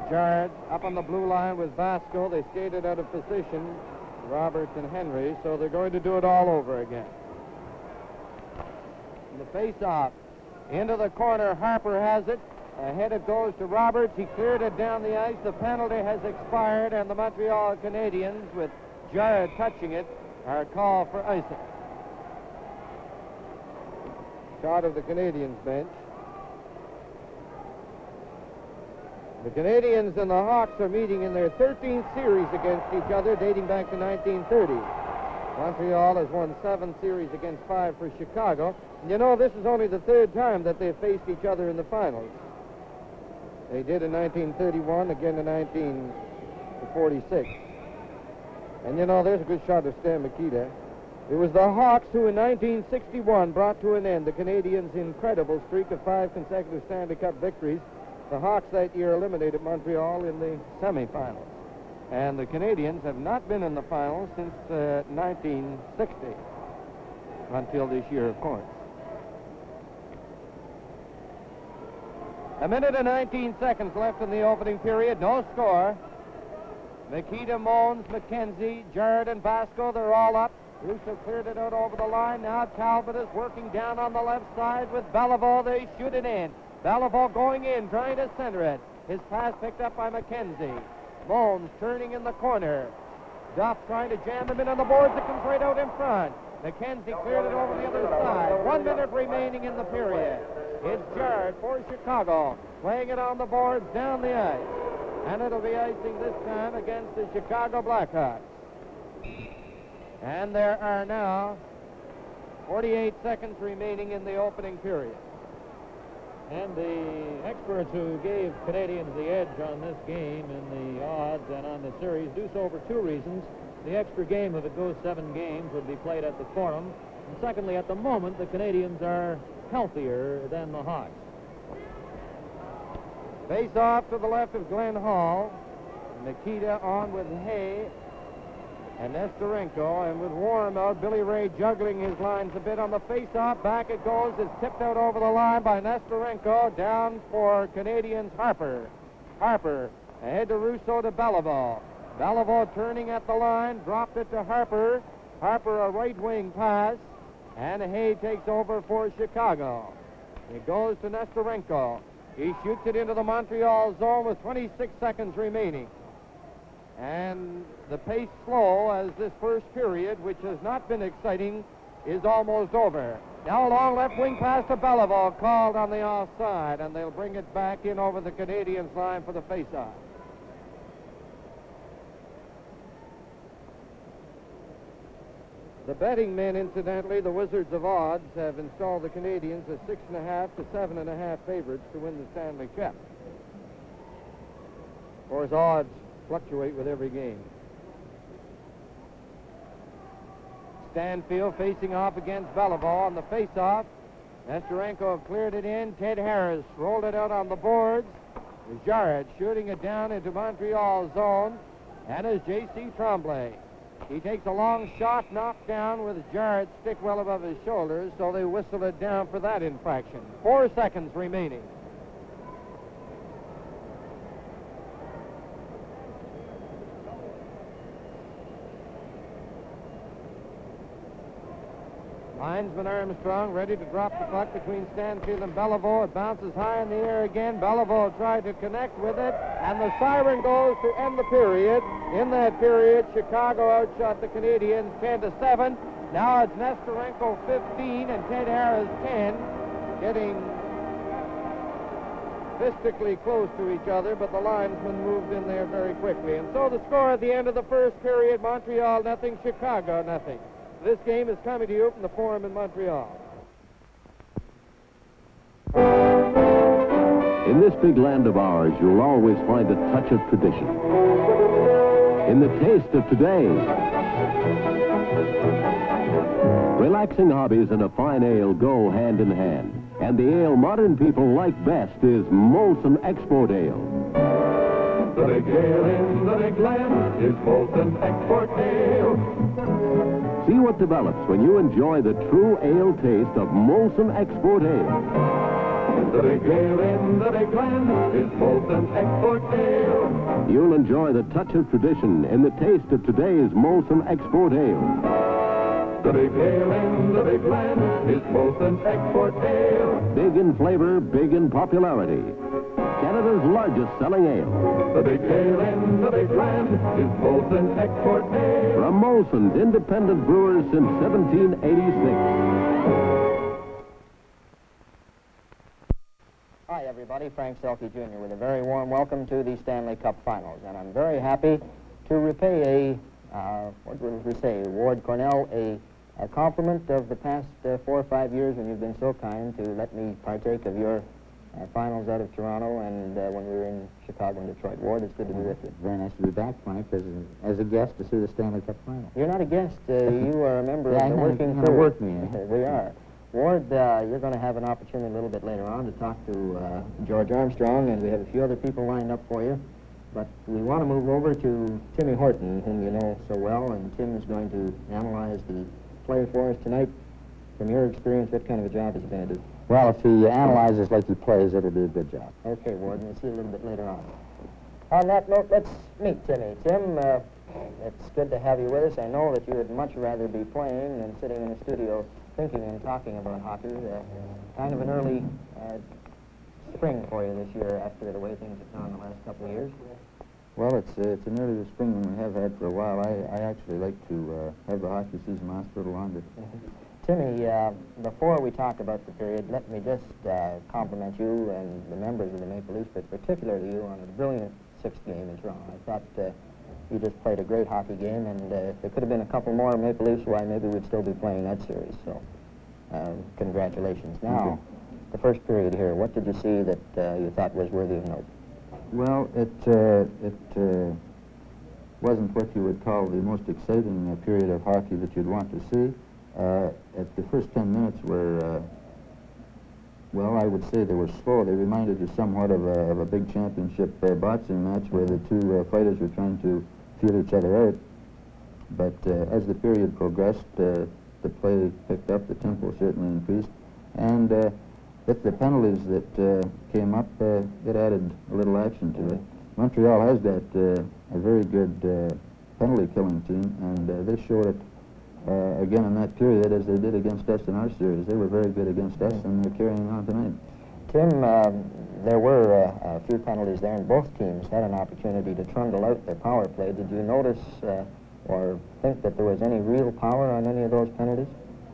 Jarrett up on the blue line with Vasco. They skated out of position, Roberts and Henry, so they're going to do it all over again. The face-off into the corner. Harper has it. Ahead it goes to Roberts. He cleared it down the ice. The penalty has expired, and the Montreal Canadiens, with Jarrett touching it, are called for icing. Shot of the Canadiens bench. The Canadiens and the Hawks are meeting in their 13th series against each other, dating back to 1930. Montreal has won 7 series against 5 for Chicago. And you know, this is only the 3rd time that they've faced each other in the finals. They did in 1931, again in 1946. And you know, there's a good shot of Stan Mikita. It was the Hawks who in 1961 brought to an end the Canadiens' incredible streak of 5 consecutive Stanley Cup victories. The Hawks that year eliminated Montreal in the semifinals. And the Canadiens have not been in the finals since 1960, until this year, of course. 1 minute and 19 seconds left in the opening period. No score. Makita, Moans, McKenzie, Jarrett, and Vasco, they're all up. Russo cleared it out over the line. Now Talbot is working down on the left side with Beliveau. They shoot it in. Beliveau going in, trying to center it. His pass picked up by McKenzie. Moans turning in the corner. Duff trying to jam him in on the boards. It comes right out in front. McKenzie cleared it over the other side. 1 minute remaining in the period. It's Jarrett for Chicago, playing it on the boards down the ice. And it'll be icing this time against the Chicago Blackhawks. And there are now 48 seconds remaining in the opening period. And the experts who gave Canadiens the edge on this game in the odds and on the series do so for 2 reasons. The extra game, if it goes 7 games, would be played at the Forum. And secondly, at the moment, the Canadiens are healthier than the Hawks. Face off to the left of Glenn Hall. Nikita on with Hay and Nestorenko, and with Warren out, Billy Ray juggling his lines a bit on the face-off. Back it goes. It's tipped out over the line by Nestorenko. Down for Canadiens, Harper. Harper ahead to Russo to Beliveau. Beliveau turning at the line, dropped it to Harper. Harper a right wing pass, And Hay takes over for Chicago. It goes to Nesterenko. He shoots it into the Montreal zone with 26 seconds remaining. And the pace slow as this first period, which has not been exciting, is almost over. Now a long left wing pass to Beliveau, called on the offside, and they'll bring it back in over the Canadiens line for the faceoff. The betting men, incidentally, the Wizards of Odds, have installed the Canadiens as 6.5 to 7.5 favorites to win the Stanley Cup. Of course, odds fluctuate with every game. Stanfield facing off against Beliveau on the face-off. Nesterenko cleared it in. Ted Harris rolled it out on the boards. Jarrett shooting it down into Montreal zone. And is J.C. Tremblay. He takes a long shot, knocked down with Jarrett's stick well above his shoulders, so they whistle it down for that infraction. 4 seconds remaining. Linesman Armstrong ready to drop the puck between Stanfield and Beliveau. It bounces high in the air again. Beliveau tried to connect with it, and the siren goes to end the period. In that period, Chicago outshot the Canadiens 10-7. Now it's Nesterenko 15 and Ted Harris 10, getting fistically close to each other, but the linesman moved in there very quickly. And so the score at the end of the first period, Montreal nothing, Chicago nothing. This game is coming to you from the Forum in Montreal. In this big land of ours, you'll always find a touch of tradition. In the taste of today. Relaxing hobbies and a fine ale go hand in hand. And the ale modern people like best is Molson Export Ale. The big ale in the big land is Molson Export Ale. See what develops when you enjoy the true ale taste of Molson Export Ale. The big ale in the big land is Molson Export Ale. You'll enjoy the touch of tradition in the taste of today's Molson Export Ale. The big ale in the big land is Molson Export Ale. Big in flavor, big in popularity. Canada's largest selling ale. The big ale in the big land is Molson Export Ale. From Molson's independent brewers since 1786. Hi, everybody. Frank Selke Jr. with a very warm welcome to the Stanley Cup Finals. And I'm very happy to repay what will we say, Ward Cornell, a compliment of the past 4 or 5 years when you've been so kind to let me partake of your finals out of Toronto and when we were in Chicago and Detroit. Ward, it's good to be with you. Very nice to be back, Frank, as a guest to see the Stanley Cup Final. You're not a guest. You are a member of the working crew. Work me, We are. Ward, you're going to have an opportunity a little bit later on to talk to George Armstrong, and we have a few other people lined up for you. But we want to move over to Timmy Horton, whom you know so well, and Tim is going to analyze the play for us tonight. From your experience, what kind of a job is he going to do? Well, if he analyzes like he plays, it'll be a good job. Okay, Ward, we'll see you a little bit later on. On that note, let's meet Timmy. Tim, it's good to have you with us. I know that you would much rather be playing than sitting in a studio thinking and talking about hockey. Kind of an early spring for you this year after the way things have gone the last couple of years. Well, it's an earlier spring than we have had for a while. I actually like to have the hockey season last a little longer. Timmy, before we talk about the period, let me just compliment you and the members of the Maple Leafs, but particularly you, on a brilliant sixth game in Toronto. I thought you just played a great hockey game, and if there could have been a couple more Maple Leafs, why, maybe we'd still be playing that series. So, congratulations. Now, the first period here, what did you see that you thought was worthy of note? Well, it wasn't what you would call the most exciting period of hockey that you'd want to see. At the first 10 minutes were, well, I would say they were slow. They reminded you somewhat of a big championship boxing match where the two fighters were trying to feel each other out. But as the period progressed, the play picked up, the tempo certainly increased, and with the penalties that came up, it added a little action to it. Montreal has got a very good penalty-killing team, and they showed it again in that period as they did against us in our series. They were very good against us, and they're carrying on tonight. Tim, there were a few penalties there, and both teams had an opportunity to trundle out their power play. Did you notice or think that there was any real power on any of those penalties?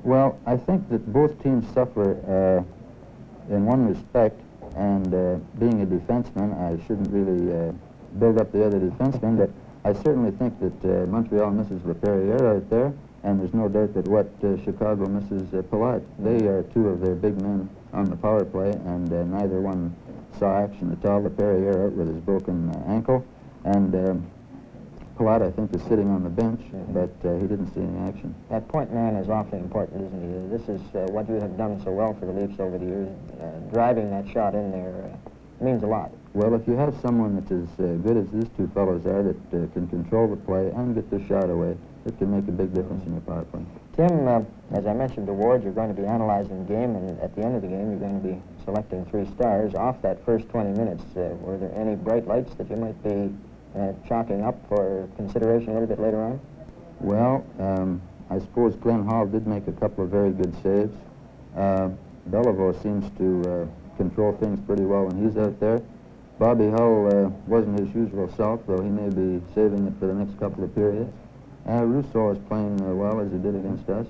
Well, I think that both teams suffer in one respect, and being a defenseman, I shouldn't really build up the other defenseman, but I certainly think that Montreal misses Laperriere out there, and there's no doubt that what Chicago misses Palat. They are two of their big men on the power play, and neither one saw action at all. Laperriere out with his broken ankle, and Palat, I think, is sitting on the bench, but he didn't see any action. That point man is awfully important, isn't he? This is what you have done so well for the Leafs over the years. Driving that shot in there means a lot. Well, if you have someone that's as good as these two fellows are that can control the play and get the shot away, it can make a big difference in your power play. Tim, as I mentioned to Ward, you're going to be analyzing the game, and at the end of the game, you're going to be selecting 3 stars. Off that first 20 minutes, were there any bright lights that you might be chalking up for consideration a little bit later on? Well, I suppose Glenn Hall did make a couple of very good saves. Beliveau seems to control things pretty well when he's out there. Bobby Hull wasn't his usual self, though he may be saving it for the next couple of periods. Rousseau is playing well as he did against us.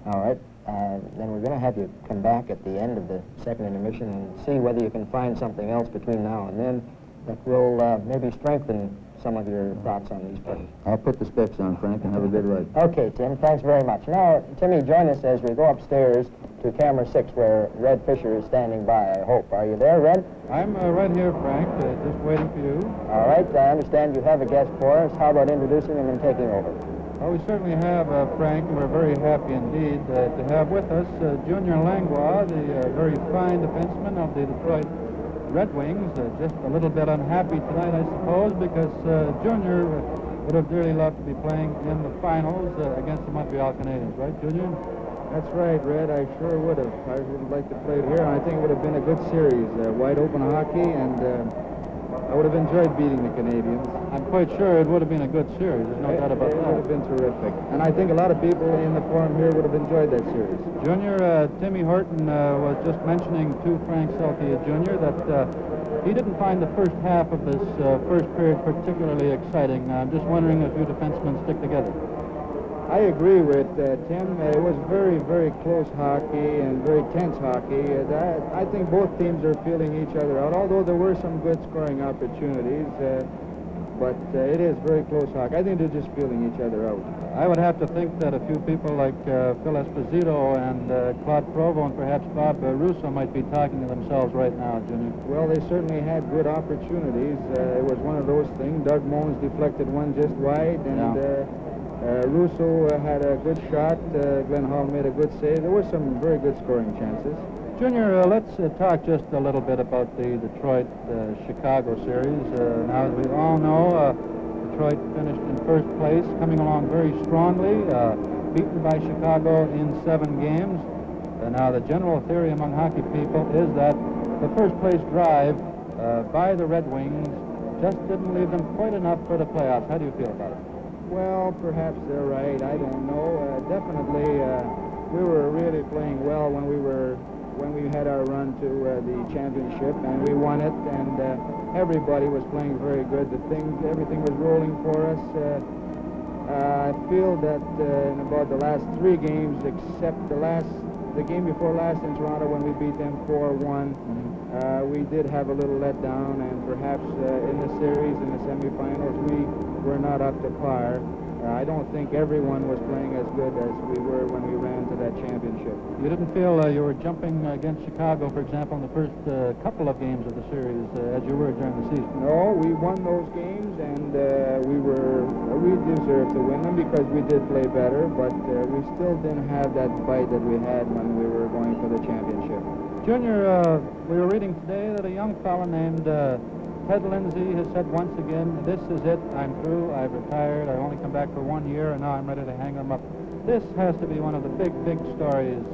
All right. Then we're going to have you come back at the end of the second intermission and see whether you can find something else between now and then that will maybe strengthen some of your thoughts on these plays. I'll put the specs on, Frank, and have a good ride. Okay, Tim, thanks very much. Now, Timmy, join us as we go upstairs to camera 6 where Red Fisher is standing by, I hope. Are you there, Red? I'm right here, Frank, just waiting for you. All right, I understand you have a guest for us. How about introducing him and taking over? Well, we certainly have, Frank, and we're very happy indeed to have with us Junior Langlois, the very fine defenseman of the Detroit Red Wings. Just a little bit unhappy tonight, I suppose, because Junior would have dearly loved to be playing in the finals against the Montreal Canadiens, right, Junior? That's right, Red. I sure would have. I would have liked to play here, and I think it would have been a good series. Wide open hockey, and I would have enjoyed beating the Canadiens. I'm quite sure it would have been a good series. There's no doubt about that. It would have been terrific. And I think a lot of people in the forum here would have enjoyed that series. Junior, Timmy Horton was just mentioning to Frank Selke Jr. that he didn't find the first half of this first period particularly exciting. I'm just wondering if you defensemen stick together. I agree with Tim. It was very, very close hockey and very tense hockey. I think both teams are feeling each other out, although there were some good scoring opportunities. But it is very close hockey. I think they're just feeling each other out. I would have to think that a few people like Phil Esposito and Claude Provo and perhaps Bob Russo might be talking to themselves right now, Junior. Well, they certainly had good opportunities. It was one of those things. Doug Moens deflected one just wide, and Russo had a good shot. Glenn Hall made a good save. There were some very good scoring chances. Junior, let's talk just a little bit about the Detroit-Chicago series. Now, as we all know, Detroit finished in first place, coming along very strongly, beaten by Chicago in 7 games. Now, the general theory among hockey people is that the first-place drive by the Red Wings just didn't leave them quite enough for the playoffs. How do you feel about it? Well, perhaps they're right. I don't know. Definitely, we were really playing well when we had our run to the championship, and we won it. And everybody was playing very good. Everything was rolling for us. I feel that in about the last 3 games, except the game before last in Toronto when we beat them 4-1, we did have a little letdown, and perhaps in the series, in the semifinals, we were not up to par. I don't think everyone was playing as good as we were when we ran to that championship. You didn't feel you were jumping against Chicago, for example, in the first couple of games of the series as you were during the season? No, we won those games, and we deserved to win them because we did play better, but we still didn't have that bite that we had when we were going for the championship. Junior, we were reading today that a young fellow named Ted Lindsay has said once again, this is it, I'm through, I've retired, I only come back for 1 year, and now I'm ready to hang them up. This has to be one of the big stories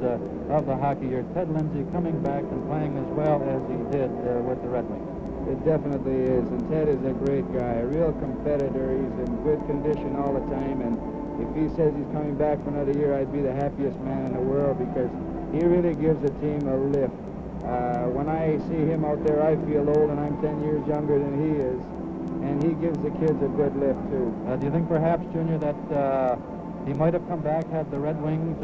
of the hockey year. Ted Lindsay coming back and playing as well as he did with the Red Wings. It definitely is, and Ted is a great guy, a real competitor. He's in good condition all the time, and if he says he's coming back for another year, I'd be the happiest man in the world because he really gives the team a lift. When I see him out there, I feel old, and I'm 10 years younger than he is, and he gives the kids a good lift, too. Do you think perhaps, Junior, that he might have come back had the Red Wings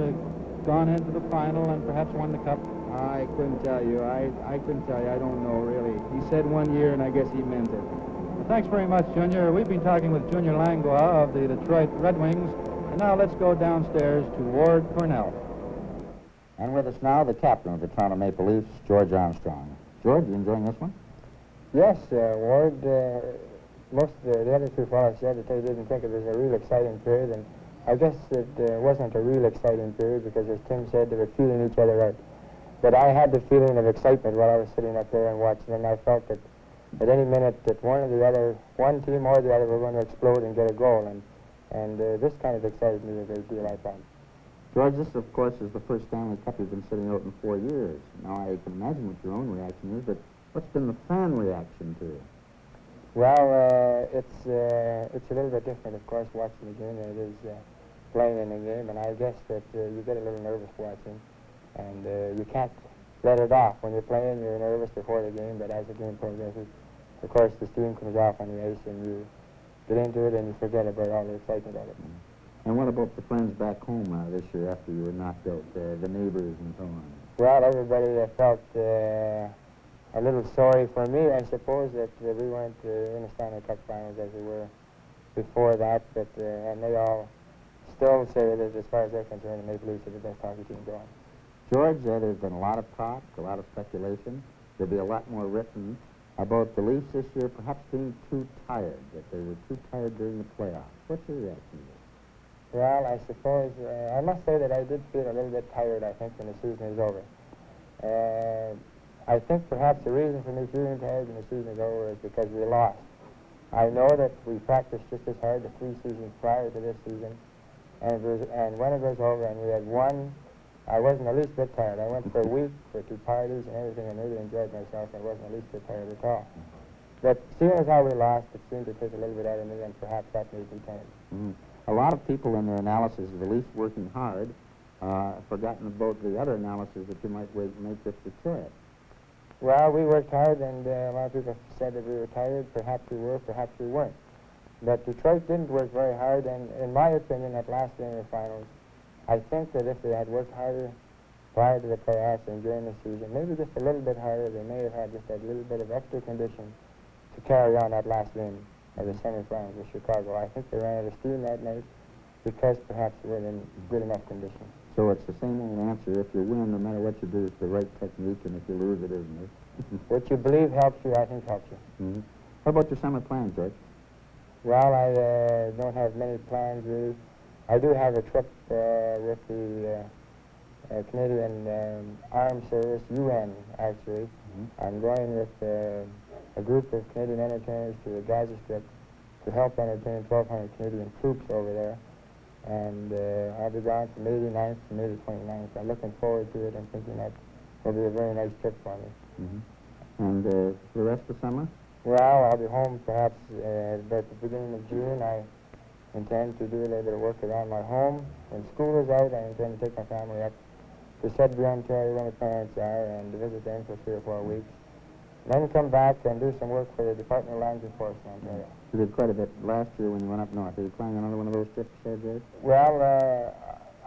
gone into the final and perhaps won the Cup? I couldn't tell you. I couldn't tell you. I don't know, really. He said 1 year, and I guess he meant it. Well, thanks very much, Junior. We've been talking with Junior Langlois of the Detroit Red Wings, and now let's go downstairs to Ward Cornell. And with us now, the captain of the Toronto Maple Leafs, George Armstrong. George, you enjoying this one? Yes, Ward, most of the other two fellows said that they didn't think it was a real exciting period, and I guess it wasn't a real exciting period because, as Tim said, they were feeling each other out. But I had the feeling of excitement while I was sitting up there and watching, and I felt that at any minute that one team or the other were going to explode and get a goal, and this kind of excited me a great deal, I thought. George, this, of course, is the first Stanley Cup you've been sitting out in 4 years. Now, I can imagine what your own reaction is, but what's been the fan reaction to it? Well, it's a little bit different, of course, watching the game than it is playing in the game, and I guess that you get a little nervous watching, and you can't let it off. When you're playing, you're nervous before the game, but as the game progresses, of course, the steam comes off on the ice, and you get into it, and you forget about all the excitement of it. And what about the friends back home this year after you were knocked out, the neighbors and so on? Well, everybody felt a little sorry for me. I suppose that we weren't in the Stanley Cup Finals as we were before that, but and they all still say that as far as they're concerned, the Maple Leafs are the best hockey team going. George, there's been a lot of talk, a lot of speculation. There'll be a lot more written about the Leafs this year perhaps being too tired, that they were too tired during the playoffs. What's your reaction to this? Well, I suppose, I must say that I did feel a little bit tired, I think, when the season is over. I think perhaps the reason for me feeling tired when the season is over is because we lost. I know that we practiced just as hard the 3 seasons prior to this season, and when it was over and we had won, I wasn't the least bit tired. I went for a week for 2 parties and everything and really enjoyed myself. I wasn't the least bit tired at all. But seeing as how we lost, it seemed to take a little bit out of me, and perhaps that made me tired. A lot of people in their analysis of the Leafs working hard forgotten about the other analysis that you might make with Detroit. Well, we worked hard, and a lot of people said that we were tired. Perhaps we were, perhaps we weren't. But Detroit didn't work very hard, and in my opinion, at last game of the finals, I think that if they had worked harder prior to the playoffs and during the season, maybe just a little bit harder, they may have had just a little bit of extra condition to carry on that last game of the semifinals with Chicago. I think they ran out of steam that night because perhaps they weren't in good enough condition. So it's the same old answer. If you win, no matter what you do, it's the right technique, and if you lose, it isn't it? What you believe helps you, I think helps you. How about your summer plans, George? Well, I don't have many plans, really. I do have a trip with the Canadian Armed Service, UN, actually. I'm going with a group of Canadian entertainers to the Gaza Strip to help entertain 1,200 Canadian troops over there. And I'll be gone from May the 9th to May the 29th. I'm looking forward to it and thinking that will be a very nice trip for me. And the rest of the summer? Well, I'll be home perhaps about the beginning of June. I intend to do a little bit of work around my home. When school is out, I intend to take my family up to Sudbury, Ontario, where my parents are, and visit them for 3 or 4 weeks. Then come back and do some work for the Department of Lands Enforcement in Ontario. You did quite a bit last year when you went up north. Are you planning another one of those trips, George? Well,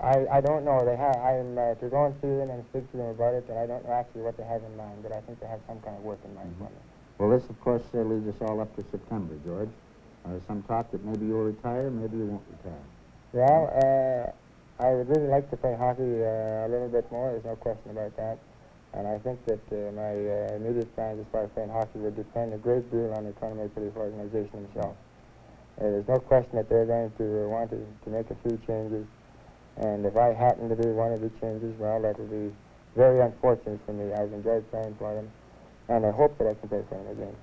I don't know. I'm to go and see them and speak to them about it, and I don't know actually what they have in mind, but I think they have some kind of work in mind for me. Well, this, of course, leads us all up to September, George. Some talk that maybe you'll retire, maybe you won't retire. Well, I would really like to play hockey a little bit more. There's no question about that. And I think that my immediate plans as far as playing hockey would depend a great deal on the Toronto Maple Leaf organization themselves. There's no question that they're going to want to make a few changes. And if I happen to be one of the changes, well, that would be very unfortunate for me. I've enjoyed playing for them, and I hope that I can play for them again.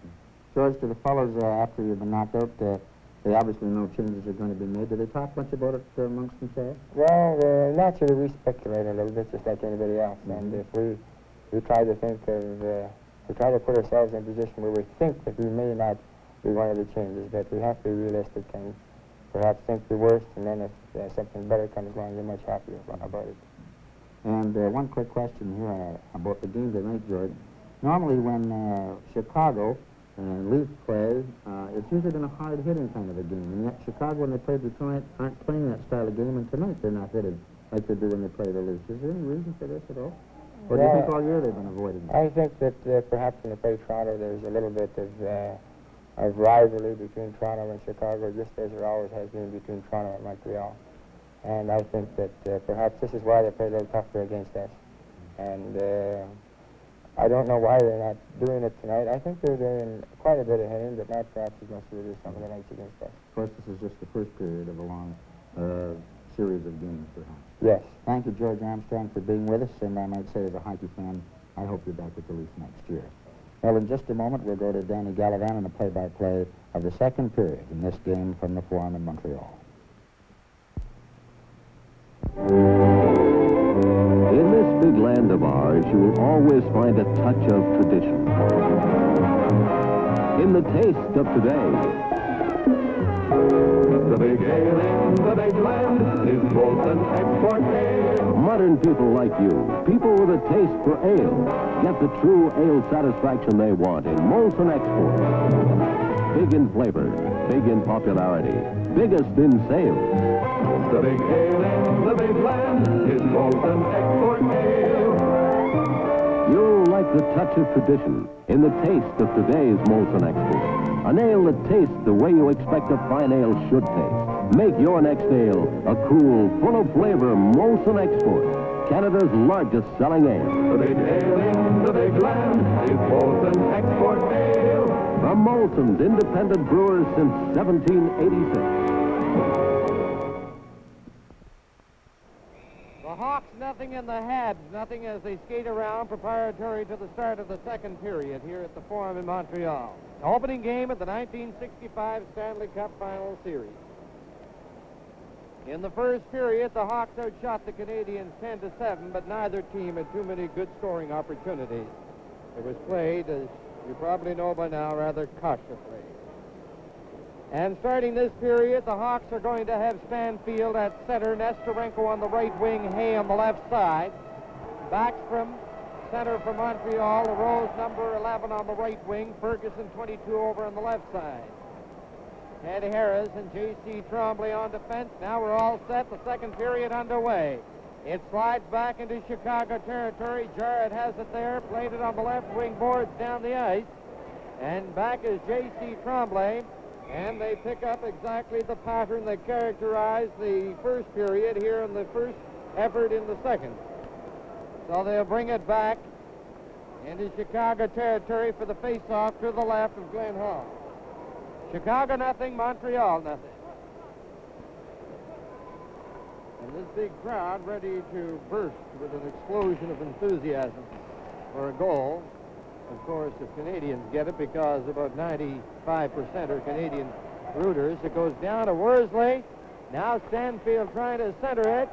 George, to the fellows after you've been knocked out, they obviously know changes are going to be made. Do they talk much about it amongst themselves? Well, naturally we speculate a little bit, just like anybody else. And if we try to think of to try to put ourselves in a position where we think that we may not be one of the changes, but we have to be realistic and perhaps think the worst, and then if something better comes along, you're much happier about it. And one quick question here about the game tonight, George. Normally when Chicago and Leafs play, it's usually been a hard-hitting kind of a game, and yet Chicago, when they play Detroit, aren't playing that style of game, and tonight they're not hitted like they do when they play the Leafs. Is there any reason for this at all? Or do you think all year they've been avoiding it? I think that perhaps when they play Toronto, there's a little bit of rivalry between Toronto and Chicago, just as there always has been between Toronto and Montreal. And I think that perhaps this is why they play a little tougher against us. And I don't know why they're not doing it tonight. I think they're doing quite a bit of hitting, but not perhaps as much as they do some of the nights against us. Of course, this is just the first period of a long series of games, perhaps. Yes. Thank you, George Armstrong, for being with us, and I might say as a hockey fan, I hope you're back with the Leafs next year. Well, in just a moment, we'll go to Danny Gallivan and a play-by-play of the second period in this game from the Forum in Montreal. In this big land of ours, you will always find a touch of tradition. In the taste of today. The big ale in the big land is Molson Export Ale. Modern people like you, people with a taste for ale, get the true ale satisfaction they want in Molson Export. Big in flavor, big in popularity, biggest in sales. The big ale in the big land is Molson Export Ale. You'll like the touch of tradition in the taste of today's Molson Export. An ale that tastes the way you expect a fine ale should taste. Make your next ale a cool, full of flavor Molson Export, Canada's largest selling ale. The big ale in the big land is Molson Export Ale. From Molson's independent brewers since 1786. The Hawks nothing and the Habs nothing as they skate around preparatory to the start of the second period here at the Forum in Montreal. Opening game of the 1965 Stanley Cup Final Series. In the first period, the Hawks outshot the Canadiens 10-7, but neither team had too many good scoring opportunities. It was played, as you probably know by now, rather cautiously. And starting this period, the Hawks are going to have Stanfield at center, Nestorenko on the right wing, Hay on the left side. Backstrom, center for Montreal, LaRose, number 11 on the right wing, Ferguson, 22, over on the left side. Ed Harris and J.C. Tremblay on defense. Now we're all set. The second period underway. It slides back into Chicago territory. Jarrett has it there, played it on the left wing boards down the ice. And back is J.C. Tremblay. And they pick up exactly the pattern that characterized the first period here in the first effort in the second. So they'll bring it back into Chicago territory for the face-off to the left of Glenn Hall. Chicago nothing, Montreal nothing. And this big crowd ready to burst with an explosion of enthusiasm for a goal. Of course, if Canadians get it, because about 95% are Canadian rooters. It goes down to Worsley. Now Stanfield trying to center it.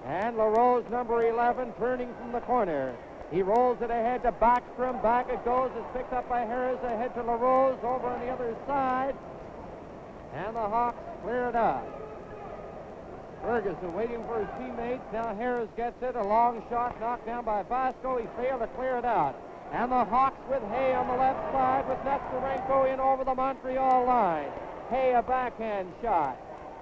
And LaRose, number 11, turning from the corner. He rolls it ahead to Backstrom. Back it goes. It's picked up by Harris. Ahead to LaRose. Over on the other side. And the Hawks clear it out. Ferguson waiting for his teammates. Now Harris gets it. A long shot knocked down by Vasco. He failed to clear it out. And the Hawks with Hay on the left side with Nestorenko in over the Montreal line. Hay a backhand shot.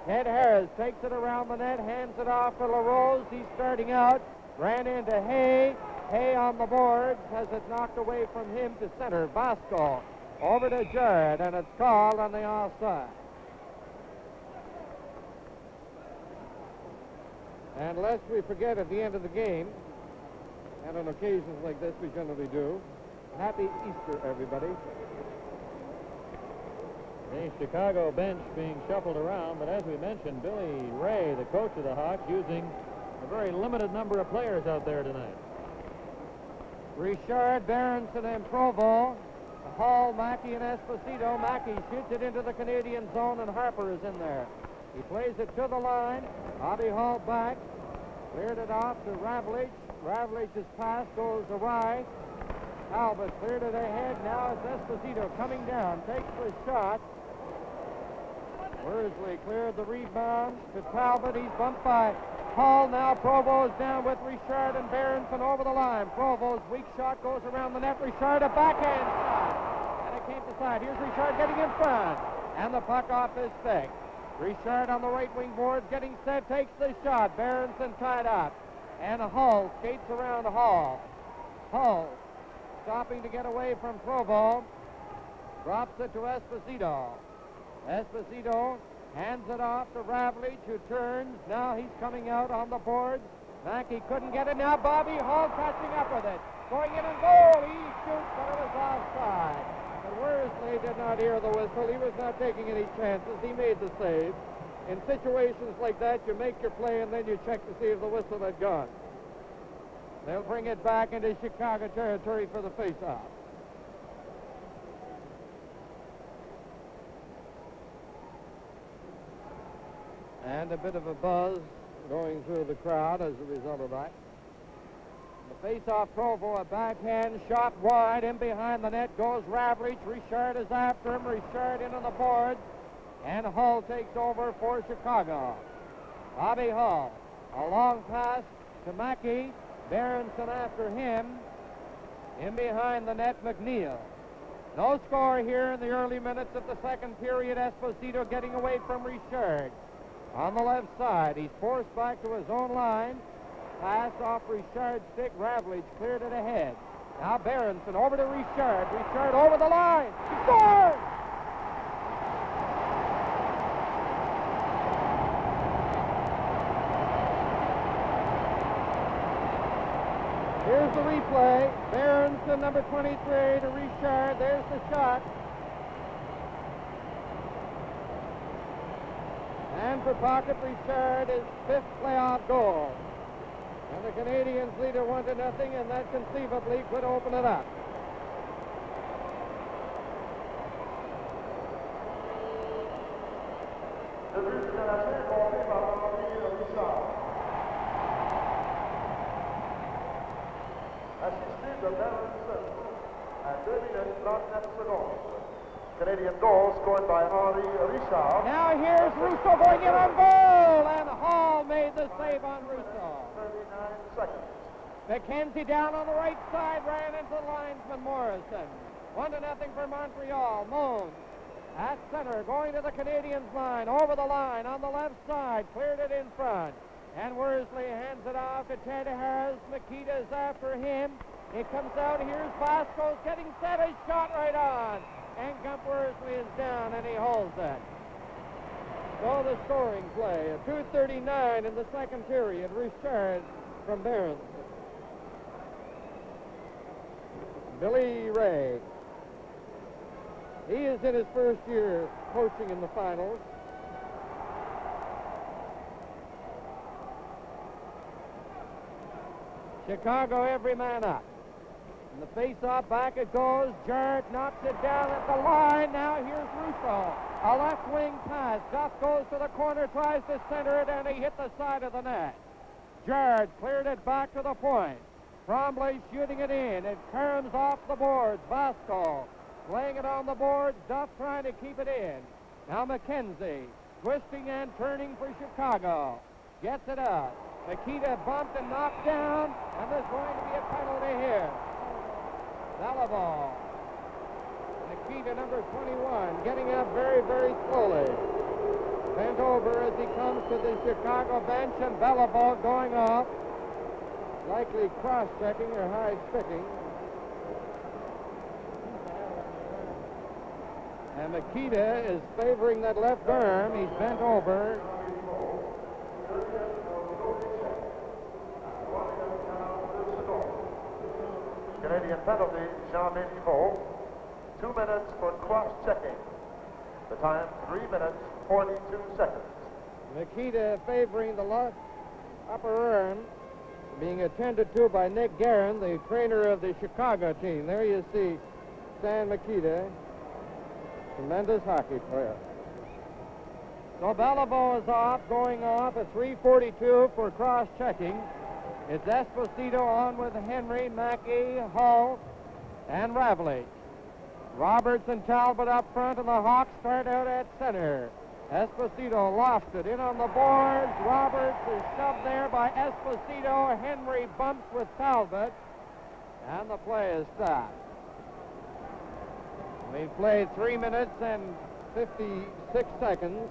Ed Harris takes it around the net, hands it off to LaRose. He's starting out. Ran into Hay. Hay on the boards, has it knocked away from him to center. Vasco over to Jarrett, and it's called on the offside. And lest we forget at the end of the game, and on occasions like this we generally do, happy Easter, everybody. The Chicago bench being shuffled around, but as we mentioned, Billy Ray, the coach of the Hawks, using a very limited number of players out there tonight. Richard, Berenson, and Provo. Hall, Mackey, and Esposito. Mackey shoots it into the Canadian zone, and Harper is in there. He plays it to the line. Bobby Hall back. Cleared it off to Ravlich. Ravlich's pass goes awry. Talbot cleared it ahead. Now it's Esposito coming down. Takes the shot. Worsley cleared the rebound to Talbot. He's bumped by Hall. Now Provost down with Richard and Berenson over the line. Provost, weak shot, goes around the net. Richard, a backhand shot. And it came to side. Here's Richard getting in front. And the puck off his stick. Richard on the right wing boards, getting set, takes the shot. Berenson tied up. And Hull skates around Hall. Hull stopping to get away from Provo. Drops it to Esposito. Esposito hands it off to Ravlich, who turns. Now he's coming out on the boards. Mackey couldn't get it. Now Bobby Hall catching up with it. Going in and goal. He shoots, but it was offside. But Worsley did not hear the whistle. He was not taking any chances. He made the save. In situations like that, you make your play and then you check to see if the whistle had gone. They'll bring it back into Chicago territory for the face-off. And a bit of a buzz going through the crowd as a result of that. The face-off Provo, a backhand shot wide. In behind the net goes Ravlich. Richard is after him. Richard in on the boards. And Hull takes over for Chicago. Bobby Hull, a long pass to Mackey. Berenson after him. In behind the net, McNeil. No score here in the early minutes of the second period. Esposito getting away from Richard. On the left side, he's forced back to his own line. Pass off Richard's stick. Ravlich cleared it ahead. Now Berenson over to Richard. Richard over the line. He scores! Here's the replay. Berenson, number 23, to Richard. There's the shot. And for Pocket Richard, his fifth playoff goal. And the Canadiens lead it 1-0, and that conceivably could open it up. Assisté de Berenson à 2 minutes 39 secondes. Canadian goal scored by Henri Richard. Now here's Russo going in on goal, and Hall made the save on Russo. 39 seconds. McKenzie down on the right side, ran into the linesman Morrison. 1-0 for Montreal. Moans at center, going to the Canadiens line, over the line on the left side, cleared it in front. And Worsley hands it off to Ted Harris. Makita's after him. It comes out. Here's Vasquez getting set. A shot right on. And Gump Worsley is down, and he holds it. So the scoring play. A 2:39 in the second period. Richard from Berenson. Billy Ray. He is in his first year coaching in the finals. Chicago, every man up. And the face-off, back it goes. Jarrett knocks it down at the line. Now here's Russo. A left wing pass. Duff goes to the corner, tries to center it, and he hit the side of the net. Jarrett cleared it back to the point. Tremblay shooting it in. It caroms off the boards. Vasco laying it on the boards. Duff trying to keep it in. Now McKenzie twisting and turning for Chicago. Gets it out. Makita bumped and knocked down, and there's going to be a penalty here. Beliveau. Makita, number 21, getting up very, very slowly. Bent over as he comes to the Chicago bench, and Beliveau going off. Likely cross-checking or high-sticking. And Makita is favoring that left arm. He's bent over. Canadian penalty, Gm.1. 2 minutes for cross-checking. The time, 3 minutes, 42 seconds. Makita favoring the left upper arm, being attended to by Nick Guerin, the trainer of the Chicago team. There you see Stan Makita, tremendous hockey player. So Beliveau is off, going off at 3:42 for cross-checking. It's Esposito on with Henry, Mackey, Hull, and Ravlich. Roberts and Talbot up front, and the Hawks start out at center. Esposito lofted in on the boards. Roberts is shoved there by Esposito. Henry bumps with Talbot, and the play is stopped. We've played 3 minutes and 56 seconds.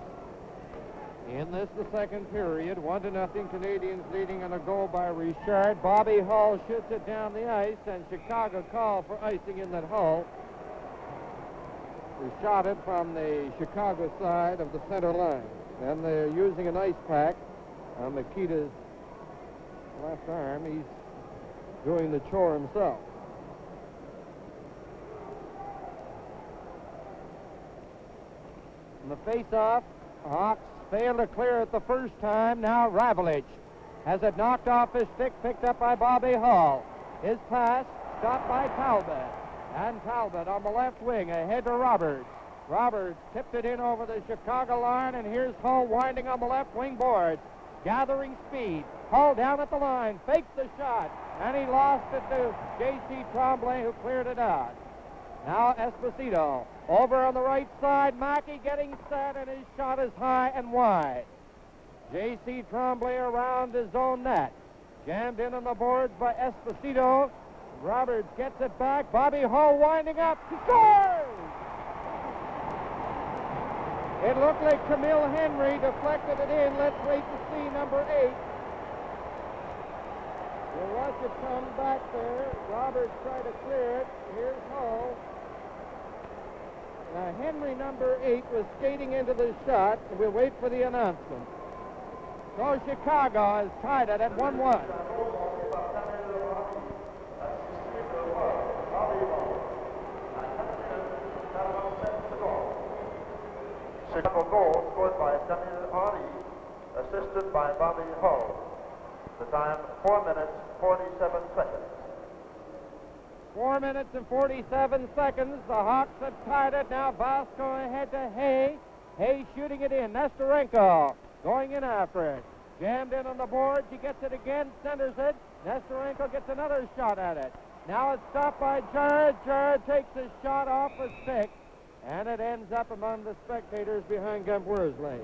In this, the second period, 1-0 Canadians leading on a goal by Richard. Bobby Hull shoots it down the ice, and Chicago called for icing in that Hull. He shot it from the Chicago side of the center line. And they're using an ice pack on Mikita's left arm. He's doing the chore himself. In the face-off, Hawks failed to clear it the first time. Now Ravlich has it knocked off his stick, picked up by Bobby Hull. His pass stopped by Talbot. And Talbot on the left wing ahead to Roberts. Roberts tipped it in over the Chicago line, and here's Hull winding on the left wing boards, gathering speed. Hull down at the line, fakes the shot, and he lost it to J.C. Tremblay, who cleared it out. Now Esposito over on the right side. Mackey getting set, and his shot is high and wide. J.C. Tremblay around his own net. Jammed in on the boards by Esposito. Roberts gets it back. Bobby Hull winding up. He scores! It looked like Camille Henry deflected it in. Let's wait to see number 8. We'll watch it come back there. Roberts tried to clear it. Here's Hull. Now, Henry, number 8, was skating into the shot. We'll wait for the announcement. So Chicago has tied it at 1-1. Chicago goal scored by Samir Ari, assisted by Bobby Hull. The time, 4 minutes, 47 seconds. 4 minutes and 47 seconds. The Hawks have tied it. Now Vasco ahead to Hay. Hay shooting it in. Nestorenko going in after it. Jammed in on the boards. He gets it again, centers it. Nestorenko gets another shot at it. Now it's stopped by Jared. Jared takes his shot off a stick, and it ends up among the spectators behind Gump Worsley.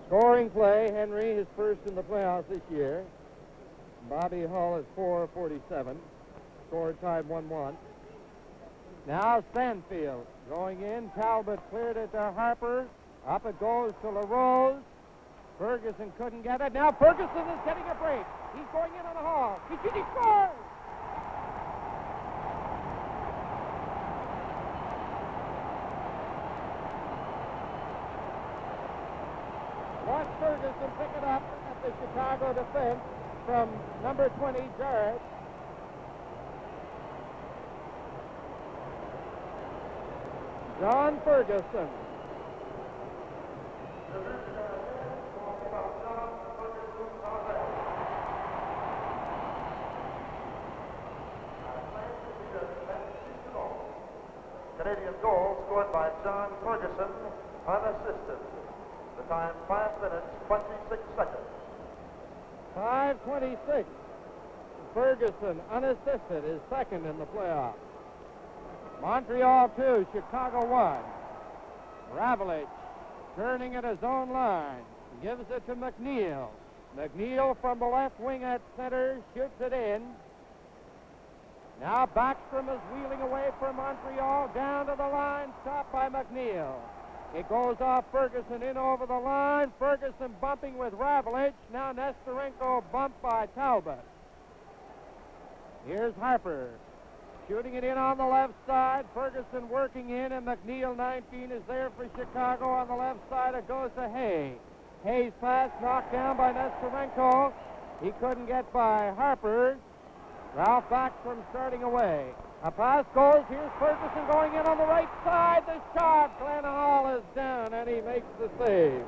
Scoring play, Henry, his first in the playoffs this year. Bobby Hull is 4-47. Score tied 1-1. Now Stanfield going in. Talbot cleared it to Harper. Up it goes to LaRose. Ferguson couldn't get it. Now Ferguson is getting a break. He's going in on the Hall. He scores! Watch Ferguson pick it up at the Chicago defense from number 20, Jarrett. John Ferguson. Canadian goal scored by John Ferguson, unassisted. The time, 5 minutes, 26 seconds. 5:26. Ferguson, unassisted, is second in the playoffs. Montreal 2, Chicago 1. Ravlich turning at his own line. Gives it to McNeil. McNeil from the left wing at center shoots it in. Now Backstrom is wheeling away from Montreal. Down to the line, stopped by McNeil. It goes off Ferguson in over the line. Ferguson bumping with Ravlich. Now Nestorenko bumped by Talbot. Here's Harper shooting it in on the left side. Ferguson working in, and McNeil, 19, is there for Chicago. On the left side, it goes to Hay. Hay's pass knocked down by Nestorenko. He couldn't get by Harper. Ralph Backstrom starting away. A pass goes. Here's Ferguson going in on the right side. The shot. Glenn Hall is down, and he makes the save.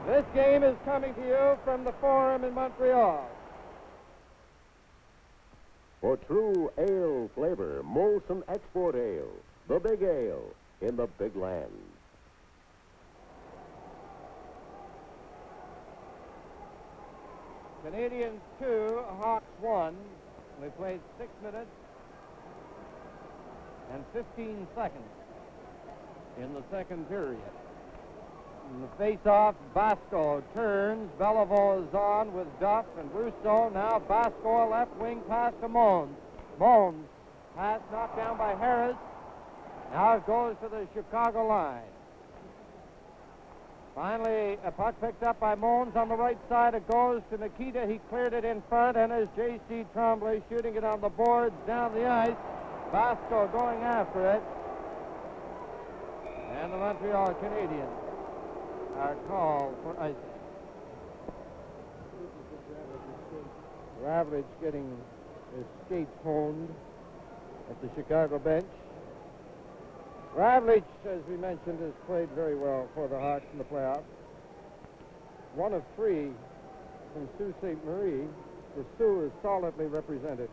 This game is coming to you from the Forum in Montreal. For true ale flavor, Molson Export Ale, the big ale in the big land. Canadiens 2, Hawks 1. We played 6 minutes and 15 seconds in the second period. In the face-off, Basco turns. Beliveau is on with Duff and Rousseau. Now Basco, a left wing pass to Mons. Mons, pass knocked down by Harris. Now it goes to the Chicago line. Finally, a puck picked up by Mons on the right side. It goes to Nikita. He cleared it in front, and as J.C. Tremblay shooting it on the boards down the ice. Basco going after it. And the Montreal Canadiens are called for icing. Ravlich getting his skates honed at the Chicago bench. Ravlich, as we mentioned, has played very well for the Hawks in the playoffs. 1 of 3 from Sault Ste. Marie. The Sioux is solidly represented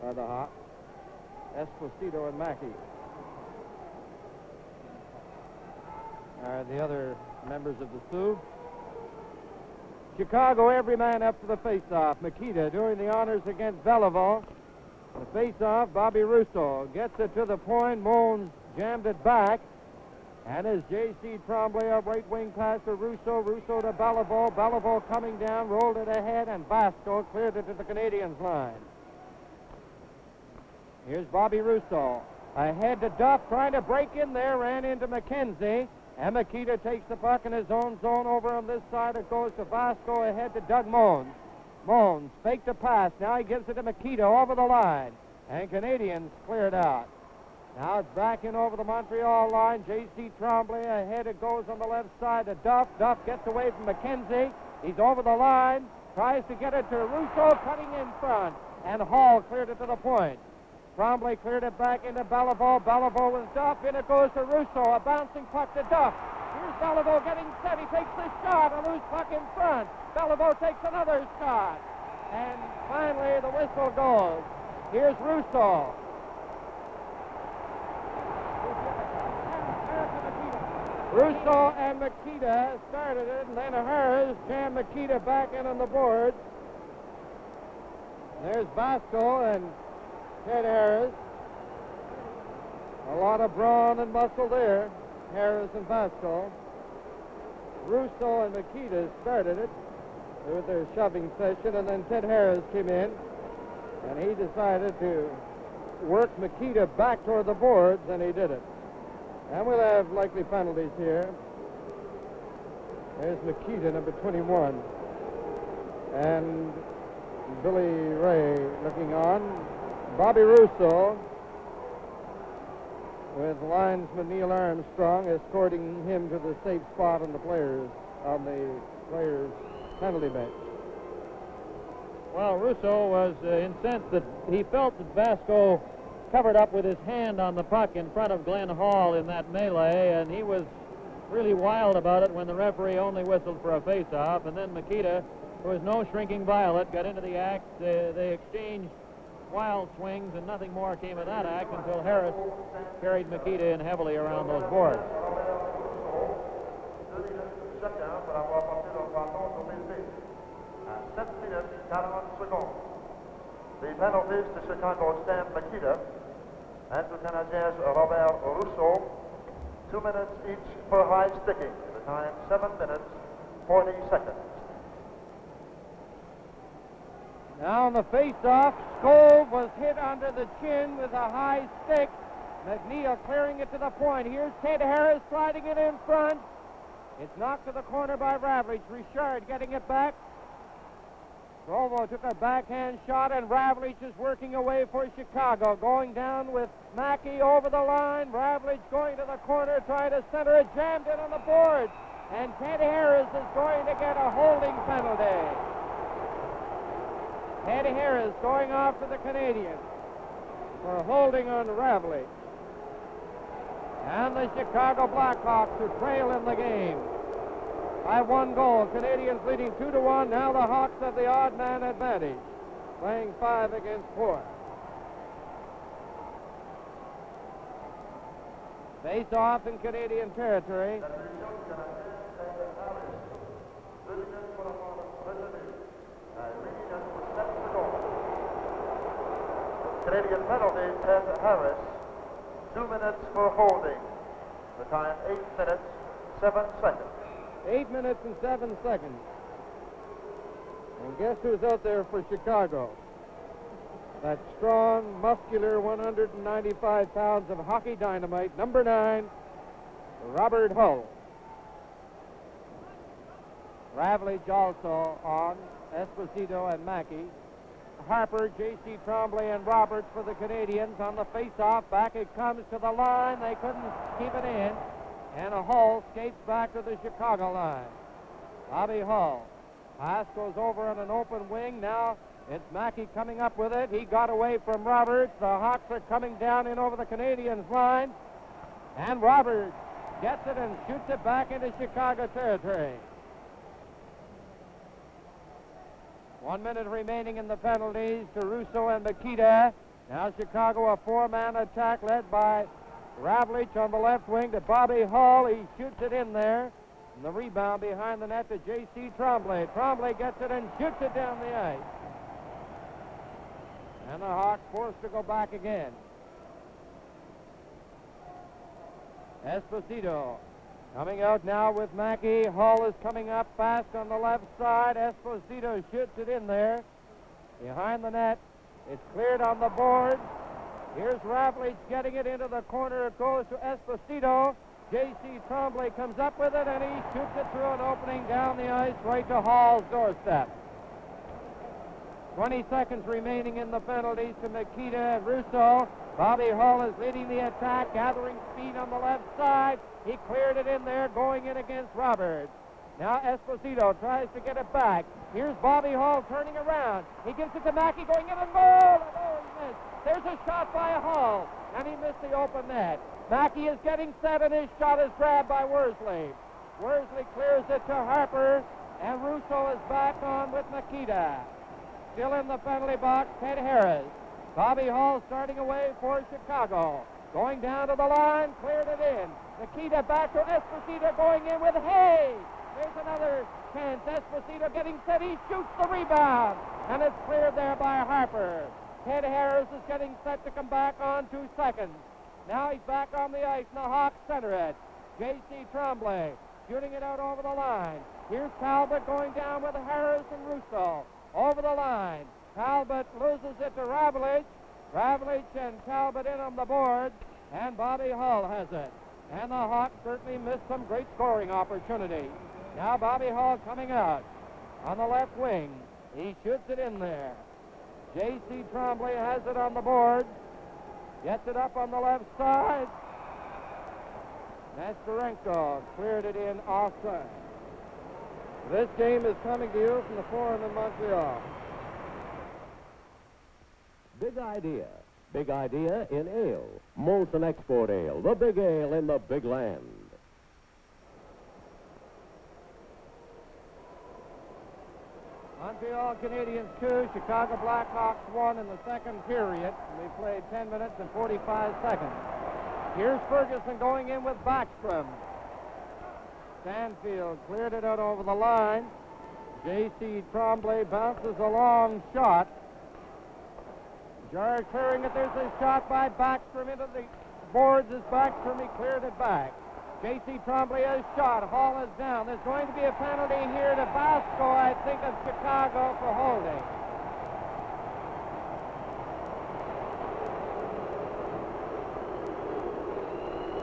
by the Hawks. Esposito and Mackey are the other members of the Sioux. Chicago, every man up to the face-off. Nikita doing the honors against Beliveau. The face-off, Bobby Rousseau gets it to the point. Mons jammed it back. And as J.C. Tremblay, a right wing pass to Rousseau. Rousseau to Beliveau. Beliveau coming down, rolled it ahead, and Basco cleared it to the Canadiens line. Here's Bobby Rousseau. Ahead to Duff, trying to break in there, ran into McKenzie. And Makita takes the puck in his own zone. Over on this side, it goes to Basco, ahead to Doug Mons. Mons faked a pass. Now he gives it to Makita over the line. And Canadiens cleared out. Now it's back in over the Montreal line. J.C. Tremblay ahead. It goes on the left side to Duff. Duff gets away from McKenzie. He's over the line. Tries to get it to Rousseau, cutting in front. And Hall cleared it to the point. Tremblay cleared it back into Beliveau. Beliveau with Duff. In it goes to Rousseau. A bouncing puck to Duff. Here's Beliveau getting set. He takes the shot. A loose puck in front. Beliveau takes another shot. And finally the whistle goes. Here's Rousseau. Rousseau and Makita started it, and then Harris jammed Makita back in on the board. There's Basco and Ted Harris. A lot of brawn and muscle there, Harris and Basco. Rousseau and Makita started it with their shoving session, and then Ted Harris came in, and he decided to work Makita back toward the boards, and he did it. And we'll have likely penalties here. There's Makita, number 21. And Billy Ray looking on. Bobby Rousseau with linesman Neil Armstrong escorting him to the safe spot on the players' penalty bench. Well, Rousseau was incensed that he felt that Basco covered up with his hand on the puck in front of Glenn Hall in that melee, and he was really wild about it when the referee only whistled for a face-off. And then Makita, who was no shrinking violet, got into the act. They exchanged wild swings, and nothing more came of that act until Harris carried Makita in heavily around those boards. The penalties to Chicago Stan Makita and to Canadiens Robert Rousseau. 2 minutes each for high sticking. The time 7 minutes 40 seconds. Now on the face-off, Skov was hit under the chin with a high stick. McNeil clearing it to the point. Here's Ted Harris sliding it in front. It's knocked to the corner by Ravlich. Richard getting it back. Provo took a backhand shot, and Ravlich is working away for Chicago. Going down with Mackey over the line. Ravlich going to the corner, trying to center it, jammed it on the board. And Ted Harris is going to get a holding penalty. Ted Harris going off for the Canadiens for holding on Ravlich. And the Chicago Blackhawks who trail in the game by 1 goal. Canadiens leading 2-1. Now the Hawks have the odd man advantage, playing 5 against 4. Face off in Canadian territory. Canadian penalty, Ted Harris. 2 minutes for holding. The time, 8 minutes, 7 seconds. 8 minutes and 7 seconds. And guess who's out there for Chicago? That strong, muscular, 195 pounds of hockey dynamite, number 9, Robert Hull. Ravlich also on, Esposito and Mackey. Harper, J.C. Tremblay, and Roberts for the Canadiens on the face-off. Back it comes to the line. They couldn't keep it in. And a Hull skates back to the Chicago line. Bobby Hull. Pass goes over on an open wing. Now it's Mackey coming up with it. He got away from Roberts. The Hawks are coming down in over the Canadiens line. And Roberts gets it and shoots it back into Chicago territory. 1 minute remaining in the penalties to Russo and Mikita. Now Chicago, a 4-man attack led by Ravlich on the left wing to Bobby Hull. He shoots it in there. And the rebound behind the net to J.C. Tremblay. Tremblay gets it and shoots it down the ice. And the Hawks forced to go back again. Esposito coming out now with Mackey. Hull is coming up fast on the left side. Esposito shoots it in there. Behind the net. It's cleared on the board. Here's Ravlich getting it into the corner. It goes to Esposito. J.C. Tremblay comes up with it, and he shoots it through an opening down the ice right to Hall's doorstep. 20 seconds remaining in the penalties to Mikita and Russo. Bobby Hull is leading the attack, gathering speed on the left side. He cleared it in there, going in against Roberts. Now Esposito tries to get it back. Here's Bobby Hull turning around. He gives it to Mackey, going in and goal! Oh, he missed. There's a shot by Hull, and he missed the open net. Mackey is getting set, and his shot is grabbed by Worsley. Worsley clears it to Harper, and Russo is back on with Mikita. Still in the penalty box, Ted Harris. Bobby Hull starting away for Chicago. Going down to the line, cleared it in. Nikita back to Esposito, going in with Hay. There's another chance. Esposito getting set. He shoots the rebound, and it's cleared there by Harper. Ted Harris is getting set to come back on 2 seconds. Now he's back on the ice, and the Hawks center it. J.C. Tremblay shooting it out over the line. Here's Talbot going down with Harris and Russo. Over the line. Talbot loses it to Ravlich. Ravlich and Talbot in on the board, and Bobby Hull has it. And the Hawks certainly missed some great scoring opportunity. Now Bobby Hull coming out on the left wing. He shoots it in there. J.C. Tremblay has it on the board. Gets it up on the left side. Nesterenko cleared it in offside. This game is coming to you from the Forum in Montreal. Big idea. Big idea in ale. Molson Export Ale. The big ale in the big land. Montreal Canadiens 2, Chicago Blackhawks 1 in the second period. We played 10 minutes and 45 seconds. Here's Ferguson going in with Backstrom. Stanfield cleared it out over the line. J.C. Tremblay bounces a long shot. Jar clearing it. There's a shot by Backstrom into the boards as Backstrom. He cleared it back. J.C. Tremblay has shot. Hall is down. There's going to be a penalty here to Basco, I think, of Chicago for holding.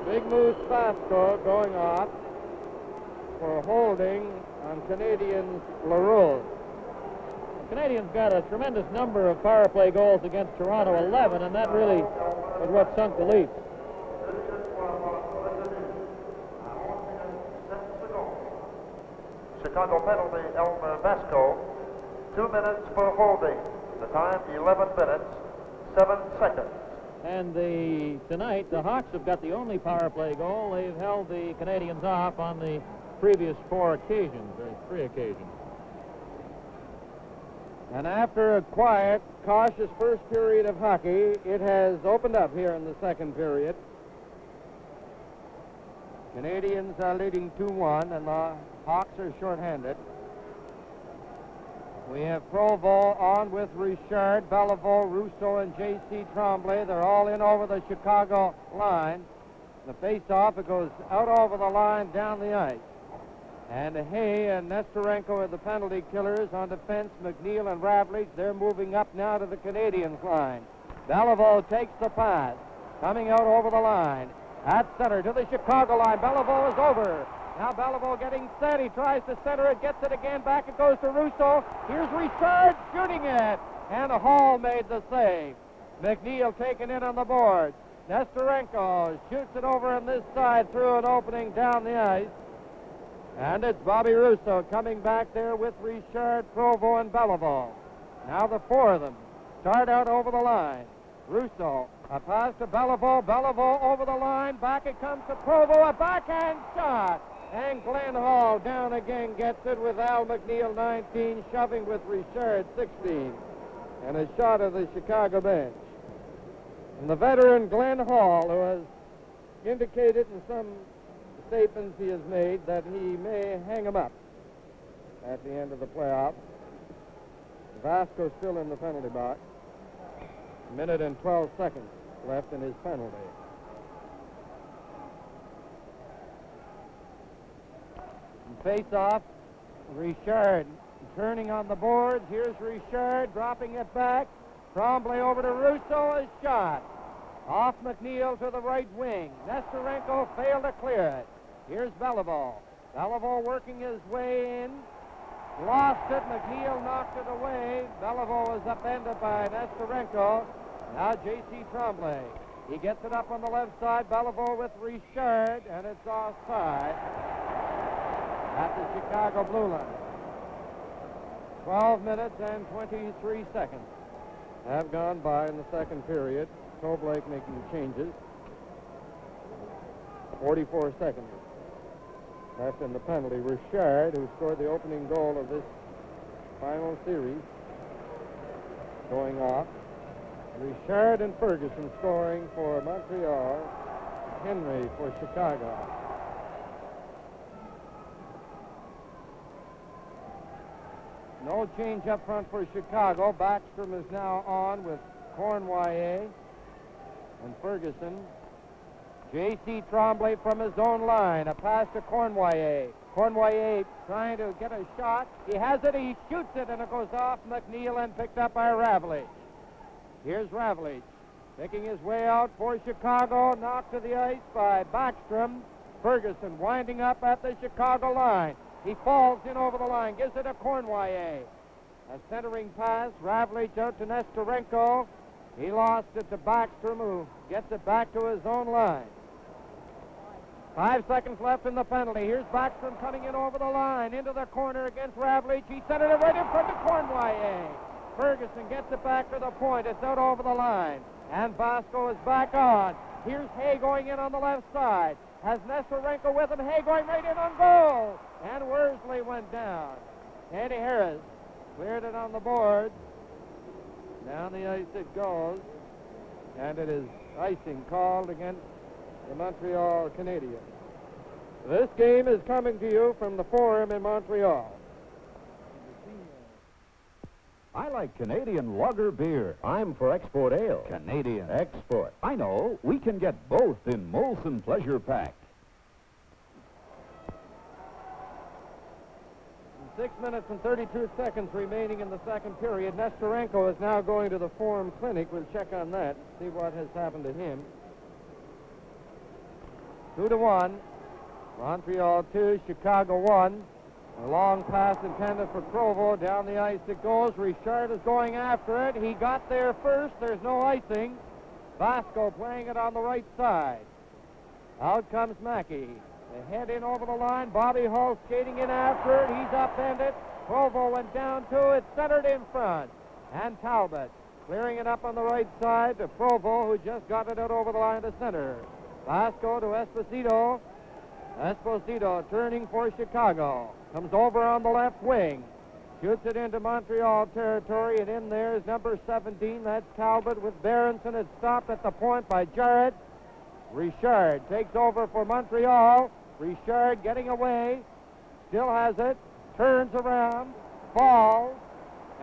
Big Moose Basco going off for holding on Canadiens LaRose. The Canadiens got a tremendous number of power play goals against Toronto, 11, and that really was what sunk the Leafs. Chicago penalty, Elmer Vasco. 2 minutes for holding. The time, 11 minutes, 7 seconds. And tonight, the Hawks have got the only power play goal. They've held the Canadiens off on the previous 4 occasions, or 3 occasions. And after a quiet, cautious first period of hockey, it has opened up here in the second period. Canadiens are leading 2-1, and the Hawks are shorthanded. We have Provo on with Richard, Belleville, Russo, and J.C. Tremblay. They're all in over the Chicago line. The face-off, it goes out over the line, down the ice. And Hay and Nestorenko are the penalty killers. On defense, McNeil and Ravlich. They're moving up now to the Canadiens line. Belleville takes the pass, coming out over the line. At center to the Chicago line. Belleville is over. Now Belleville getting set. He tries to center it, gets it again. Back it goes to Russo. Here's Richard shooting it. And Hall made the save. McNeil taken in on the board. Nestorenko shoots it over on this side through an opening down the ice. And it's Bobby Russo coming back there with Richard, Provo, and Belleville. Now the four of them start out over the line. Russo, a pass to Belleville. Belleville over the line. Back it comes to Provo. A backhand shot. And Glenn Hall down again gets it with Al McNeil, 19, shoving with Richard, 16. And a shot of the Chicago bench. And the veteran Glenn Hall, who has indicated in some statements he has made that he may hang him up at the end of the playoff. Vasco still in the penalty box. A minute and 12 seconds left in his penalty. Face-off, Richard turning on the boards. Here's Richard dropping it back. Tremblay over to Russo, a shot. Off McNeil to the right wing. Nestorenko failed to clear it. Here's Belleville. Belleville working his way in. Lost it. McNeil knocked it away. Belleville was upended by Nestorenko. Now J.C. Tremblay. He gets it up on the left side. Belleville with Richard, and it's offside at the Chicago blue line. 12 minutes and 23 seconds have gone by in the second period. Toblake making changes. 44 seconds left in the penalty. Richard, who scored the opening goal of this final series, going off. Richard and Ferguson scoring for Montreal. Henry for Chicago. No change up front for Chicago. Backstrom is now on with Cornwallis and Ferguson. J.C. Tremblay from his own line. A pass to Cornwallis. Cornwallis trying to get a shot. He has it. He shoots it, and it goes off McNeil and picked up by Ravlich. Here's Ravlich making his way out for Chicago. Knocked to the ice by Backstrom. Ferguson winding up at the Chicago line. He falls in over the line, gives it to Cornwallis. A centering pass, Ravlich out to Nestorenko. He lost it to Backstrom, who gets it back to his own line. 5 seconds left in the penalty. Here's Backstrom coming in over the line, into the corner against Ravlich. He centered it right in front of Cornwallis. Ferguson gets it back to the point. It's out over the line. And Vasco is back on. Here's Hay going in on the left side. Has Nestorenko with him. Hay going right in on goal. And Worsley went down. Eddie Harris cleared it on the board. Down the ice it goes. And it is icing called against the Montreal Canadiens. This game is coming to you from the Forum in Montreal. I like Canadian lager beer. I'm for Export Ale. Canadian. Export. I know. We can get both in Molson Pleasure Pack. 6 minutes and 32 seconds remaining in the second period. Nestorenko is now going to the Forum Clinic. We'll check on that, see what has happened to him. 2-1. Montreal 2, Chicago 1. A long pass intended for Provo. Down the ice it goes. Richard is going after it. He got there first. There's no icing. Vasco playing it on the right side. Out comes Mackey. They head in over the line. Bobby Hull skating in after it. He's upended. Provo went down to it. Centered in front. And Talbot clearing it up on the right side to Provo, who just got it out over the line to center. Vasco to Esposito. Esposito turning for Chicago. Comes over on the left wing. Shoots it into Montreal territory, and in there is number 17. That's Talbot with Berenson. It's stopped at the point by Jarrett. Richard takes over for Montreal. Richard getting away. Still has it. Turns around. Falls.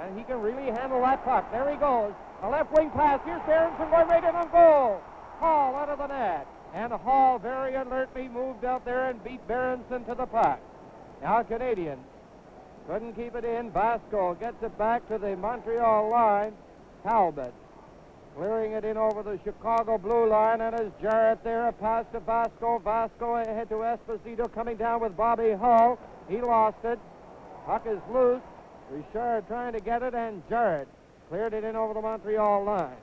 and he can really handle that puck. There he goes. A left wing pass. Here's Berenson going right in on goal. Hall out of the net. And Hall very alertly moved out there and beat Berenson to the puck. Now Canadiens couldn't keep it in. Vasco gets it back to the Montreal line. Talbot clearing it in over the Chicago blue line, and as Jarrett there, a pass to Vasco. Vasco ahead to Esposito, coming down with Bobby Hull. He lost it. Puck is loose. Richard trying to get it, and Jarrett cleared it in over the Montreal line.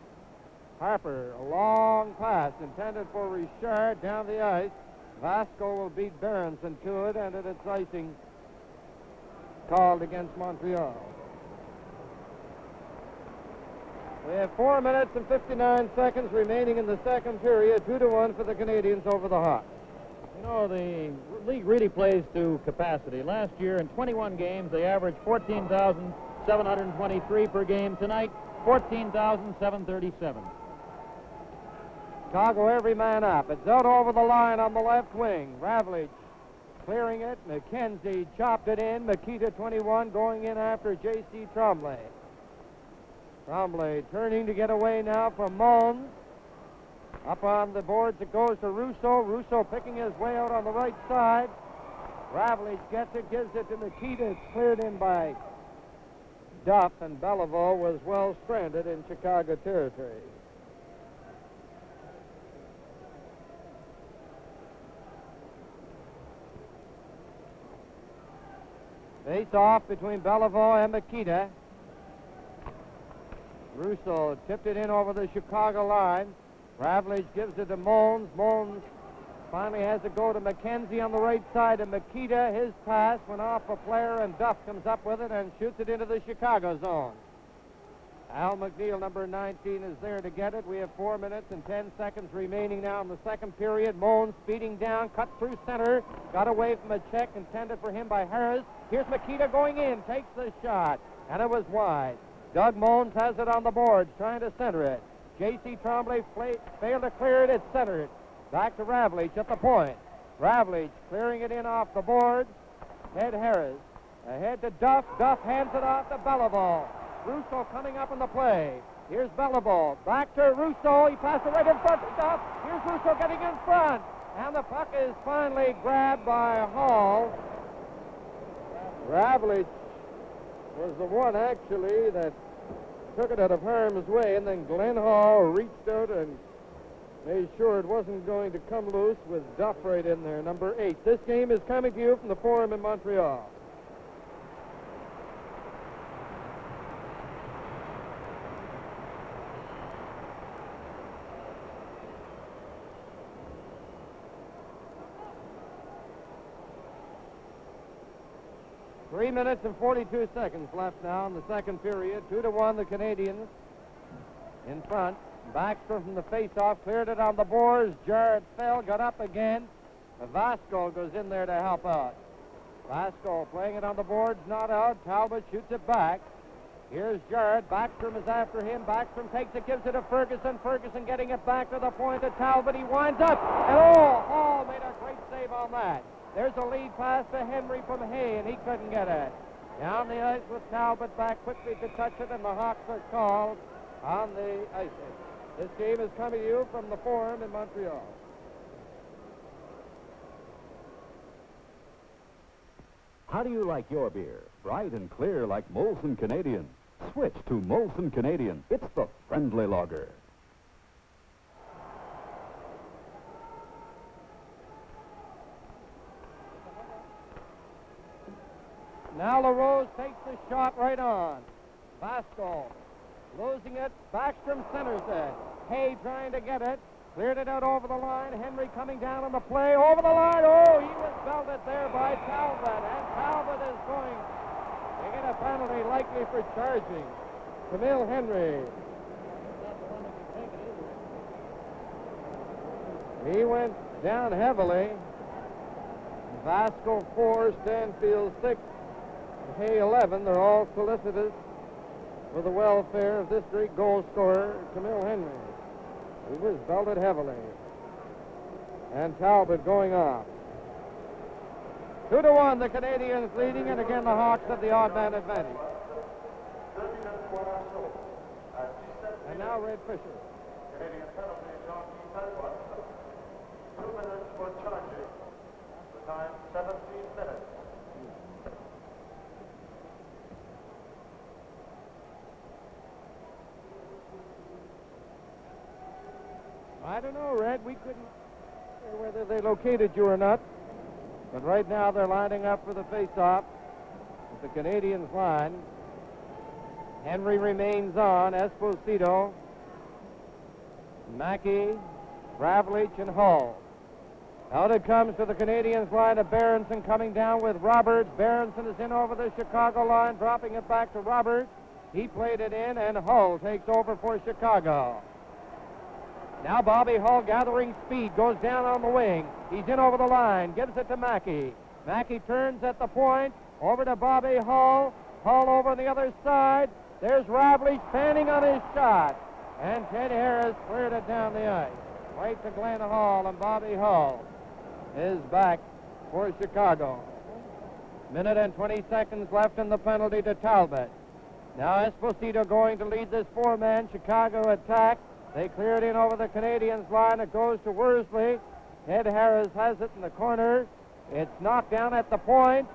Harper, a long pass intended for Richard down the ice. Vasco will beat Berenson to it, and it's icing called against Montreal. We have 4 minutes and 59 seconds remaining in the second period. 2-1 for the Canadiens over the Hawks. You know, the league really plays to capacity. Last year, in 21 games, they averaged 14,723 per game. Tonight, 14,737. Chicago, every man up. It's out over the line on the left wing. Ravlich clearing it. McKenzie chopped it in. Makita, 21, going in after J.C. Tremblay. Tremblay turning to get away now from Mons. Up on the boards it goes to Russo. Russo picking his way out on the right side. Ravlich gets it, gives it to Makita. It's cleared in by Duff, and Beliveau was well stranded in Chicago territory. Face off between Beliveau and Makita. Russo tipped it in over the Chicago line. Ravlich gives it to Mons. Mons finally has to go to McKenzie on the right side, and Makita, his pass went off a player, and Duff comes up with it and shoots it into the Chicago zone. Al McNeil, number 19, is there to get it. We have 4 minutes and 10 seconds remaining now in the second period. Mons speeding down, cut through center, got away from a check intended for him by Harris. Here's Makita going in, takes the shot, and it was wide. Doug Mons has it on the boards, trying to center it. J.C. Tremblay failed to clear it. It's centered. Back to Ravlich at the point. Ravlich clearing it in off the boards. Ted Harris ahead to Duff. Duff hands it off to Beliveau. Russo coming up in the play. Here's Beliveau. Back to Russo. He passed it right in front to Duff. Here's Russo getting in front. And the puck is finally grabbed by Hall. Ravlich was the one, actually, that took it out of harm's way, and then Glenn Hall reached out and made sure it wasn't going to come loose with Duff right in there, number 8. This game is coming to you from the Forum in Montreal. Three minutes and 42 seconds left now in the second period. 2-1, the Canadiens in front. Backstrom from the face-off, cleared it on the boards. Jarrett fell, got up again. Vasco goes in there to help out. Vasco playing it on the boards, not out. Talbot shoots it back. Here's Jarrett. Backstrom is after him. Backstrom takes it, gives it to Ferguson. Ferguson getting it back to the point to Talbot. He winds up, and Hall made a great save on that. There's a lead pass to Henry from Hay, and he couldn't get it. Down the ice with Talbot back quickly to touch it, and the Hawks are called on the icing. This game is coming to you from the Forum in Montreal. How do you like your beer? Bright and clear like Molson Canadian. Switch to Molson Canadian. It's the friendly lager. Now LaRose takes the shot right on. Vasco losing it. Backstrom centers it. Hay trying to get it. Cleared it out over the line. Henry coming down on the play. Over the line. Oh, he was belted there by Talbot. And Talbot is going to get a penalty likely for charging. Camille Henry. He went down heavily. Vasco 4, Stanfield 6. Hay 11. They're all solicitous for the welfare of this great goal scorer, Camille Henry. He was belted heavily. And Talbot going off. 2-1, the Canadiens leading, and again the Hawks have the odd man advantage. And now Red Fisher. Canadian penalty, Jean-Guy. 2 minutes for charging. The time, 17 minutes. I don't know, Red. We couldn't hear whether they located you or not. But right now they're lining up for the face-off with the Canadiens line. Henry remains on. Esposito, Mackey, Ravlich, and Hull. Out it comes to the Canadiens line of Berenson coming down with Roberts. Berenson is in over the Chicago line, dropping it back to Roberts. He played it in, and Hull takes over for Chicago. Now Bobby Hull gathering speed, goes down on the wing. He's in over the line, gives it to Mackey. Mackey turns at the point, over to Bobby Hull. Hull over the other side. There's Ravlich standing on his shot. And Ted Harris cleared it down the ice. Right to Glenn Hall, and Bobby Hull is back for Chicago. Minute and 20 seconds left in the penalty to Talbot. Now Esposito going to lead this four-man Chicago attack. They clear it in over the Canadiens line. It goes to Worsley. Ted Harris has it in the corner. It's knocked down at the point.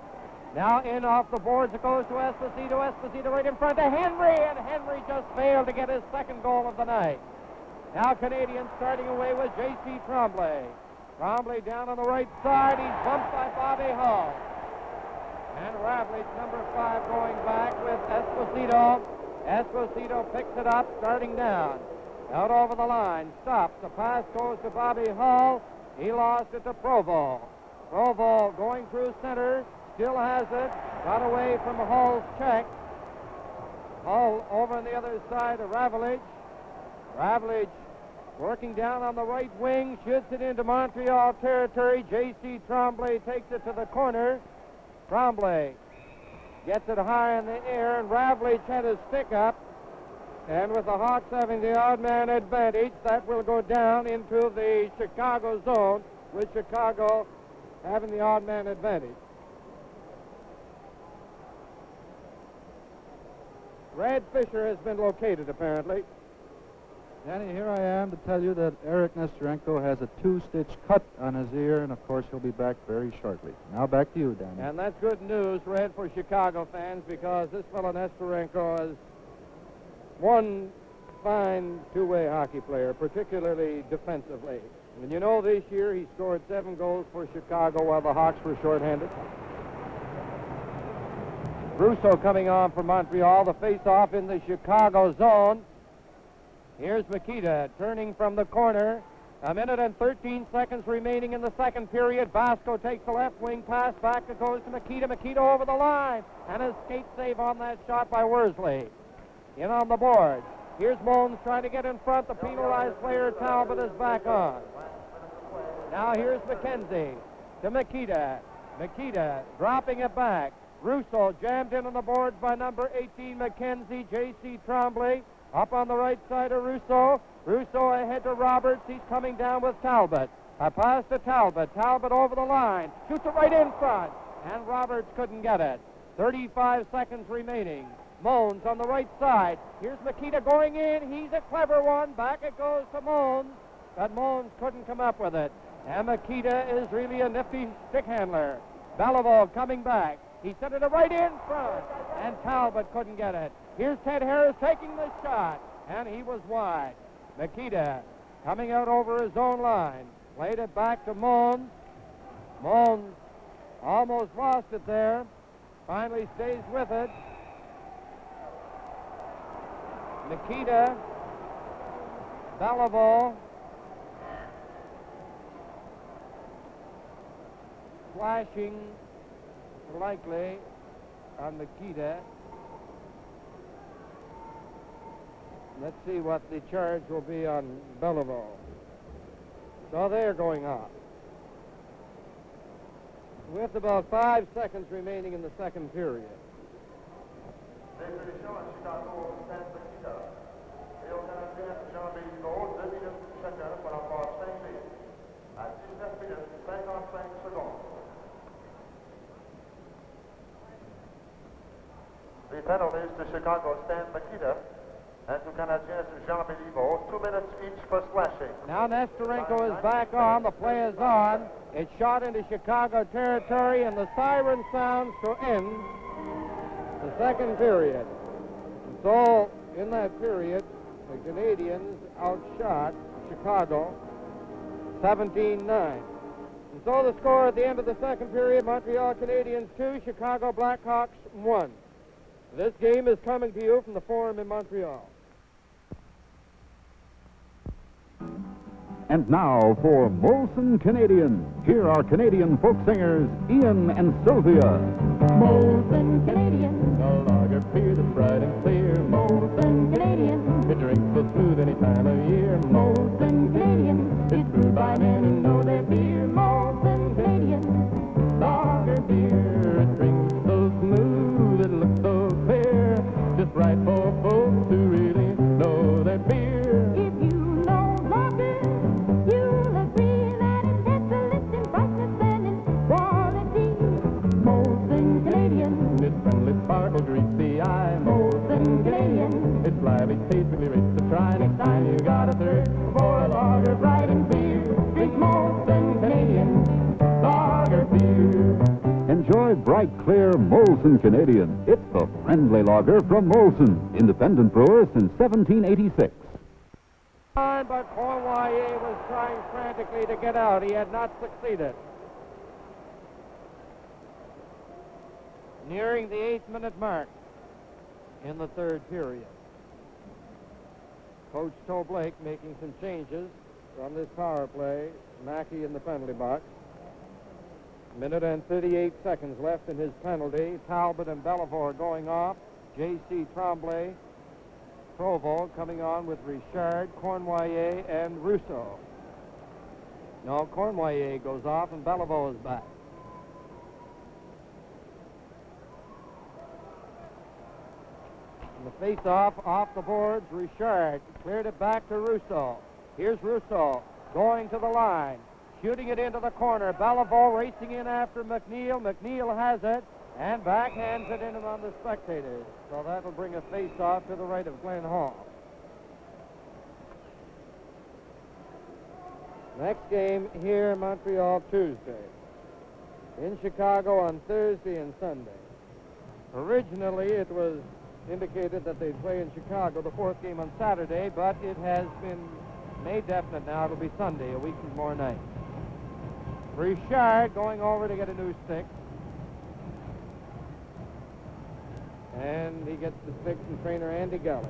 Now in off the boards it goes to Esposito. Esposito right in front of Henry, and Henry just failed to get his second goal of the night. Now Canadiens starting away with J.C. Tremblay. Tremblay down on the right side. He's bumped by Bobby Hull. And Ravlich, number 5, going back with Esposito. Esposito picks it up, starting down. Out over the line, stops. The pass goes to Bobby Hull. He lost it to Provo. Provo going through center, still has it. Got away from Hull's check. Hull over on the other side to Ravlich. Ravlich working down on the right wing, shoots it into Montreal territory. J.C. Tremblay takes it to the corner. Tremblay gets it high in the air, and Ravlich had his stick up. And with the Hawks having the odd man advantage, that will go down into the Chicago zone, with Chicago having the odd man advantage. Red Fisher has been located, apparently. Danny, here I am to tell you that Eric Nestorenko has a 2-stitch cut on his ear, and of course he'll be back very shortly. Now back to you, Danny. And that's good news, Red, for Chicago fans, because this fellow Nestorenko is one fine two-way hockey player, particularly defensively. And you know, this year he scored 7 goals for Chicago while the Hawks were shorthanded. Russo coming on for Montreal. The face-off in the Chicago zone. Here's Makita turning from the corner. A minute and 13 seconds remaining in the second period. Vasco takes the left wing pass. Back it goes to Makita. Makita over the line. And a skate save on that shot by Worsley. In on the board. Here's Moans trying to get in front. The penalized player Talbot is back on. Now here's McKenzie to Makita. Makita dropping it back. Russo jammed in on the boards by number 18, McKenzie. J.C. Tremblay up on the right side of Russo. Russo ahead to Roberts. He's coming down with Talbot. A pass to Talbot. Talbot over the line. Shoots it right in front. And Roberts couldn't get it. 35 seconds remaining. Moans on the right side. Here's Makita going in. He's a clever one. Back it goes to Moans. But Moans couldn't come up with it. And Makita is really a nifty stick handler. Beliveau coming back. He sent it right in front. And Talbot couldn't get it. Here's Ted Harris taking the shot. And he was wide. Makita coming out over his own line. Played it back to Moans. Moans almost lost it there. Finally stays with it. Makita, Beliveau, flashing likely on Makita. Let's see what the charge will be on Beliveau. So they're going off. With about 5 seconds remaining in the second period. The the penalties to Chicago, Stan Mikita, and to Canadiens, Jean Béliveau. 2 minutes each for slashing. Now Nestorenko is back on. The play is on. It's shot into Chicago territory, and the siren sounds to end the second period. And so, in that period, the Canadiens outshot Chicago 17-9. And so the score at the end of the second period, Montreal Canadiens 2, Chicago Blackhawks 1. This game is coming to you from the Forum in Montreal. And now for Molson Canadian. Here are Canadian folk singers Ian and Sylvia. Molson Canadian, The lager beer that's bright and clear. Molson Canadian, It drinks so smooth any time of year. Molson Canadian, it's brewed by men who know their beer. Molson Canadian, Lager beer, it drinks so smooth, it looks so clear. Just right for folks who really know their beer. if you know lager, you'll agree that it's excellent in brightness and in quality. Molson Canadian, It's friendly, sparkle, greasy eye. Molson Canadian, It's lively, tastefully rich to try. Next time you got a thirst for a lager, bright and clear, drink Molson Canadian. lager beer. Enjoy bright, clear Molson Canadian. It's the friendly lager from Molson, independent brewer since 1786. But Cournoyer was trying frantically to get out. He had not succeeded. Nearing the 8th-minute mark in the third period. Coach Toe Blake making some changes from this power play. Mackey in the penalty box. Minute and 38 seconds left in his penalty. Talbot and Bellevore going off. J.C. Tremblay, Provo coming on with Richard, Cournoyer, and Rousseau. No, Cournoyer goes off and Bellevore is back. And the face-off off the boards, Richard cleared it back to Rousseau. Here's Rousseau going to the line, shooting it into the corner. Bellevaux racing in after McNeil. McNeil has it and backhands it in among the spectators. So that'll bring a face-off to the right of Glenn Hall. Next game here in Montreal Tuesday. In Chicago on Thursday and Sunday. Originally it was indicated that they'd play in Chicago the fourth game on Saturday, but it has been made definite now. It'll be Sunday, a week from tomorrow night. Richard going over to get a new stick. And he gets the stick from trainer Andy Gully.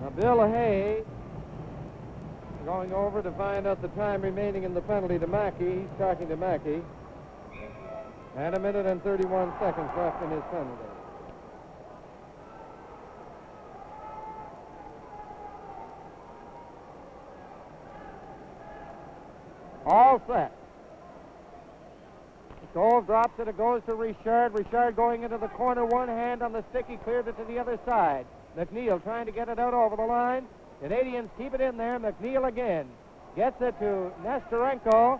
Now Bill Hay going over to find out the time remaining in the penalty to Mackey. He's talking to Mackey. And a minute and 31 seconds left in his penalty. All set. Goal drops it. It goes to Richard. Richard going into the corner. One hand on the stick. He cleared it to the other side. McNeil trying to get it out over the line. Canadians keep it in there. McNeil again. Gets it to Nestorenko.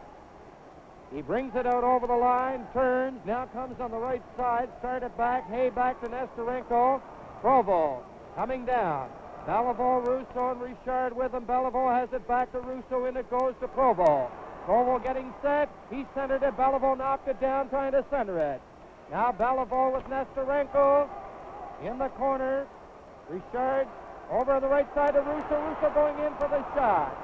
He brings it out over the line. Turns. Now comes on the right side. Started back. Hay back to Nestorenko. Provo coming down. Bellevaux, Rousseau, and Richard with him. Bellevaux has it back to Rousseau. In it goes to Provo. Provo getting set. He centered it. Bellevaux knocked it down, trying to center it. Now Bellevaux with Nestorenko in the corner. Richard over on the right side of Rousseau. Rousseau going in for the shot.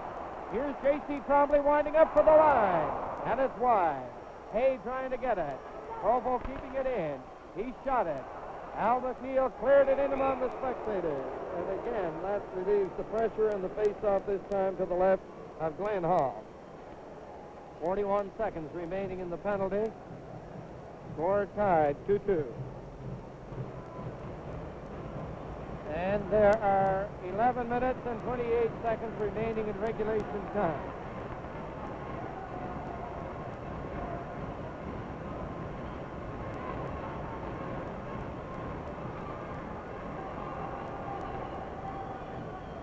Here's J.C. Tremblay winding up for the line. And it's wide. Hay trying to get it. Provo keeping it in. He shot it. Al McNeil cleared it in among the spectators. And again, that relieves the pressure and the face-off this time to the left of Glenn Hall. 41 seconds remaining in the penalty. Score tied 2-2. And there are 11 minutes and 28 seconds remaining in regulation time.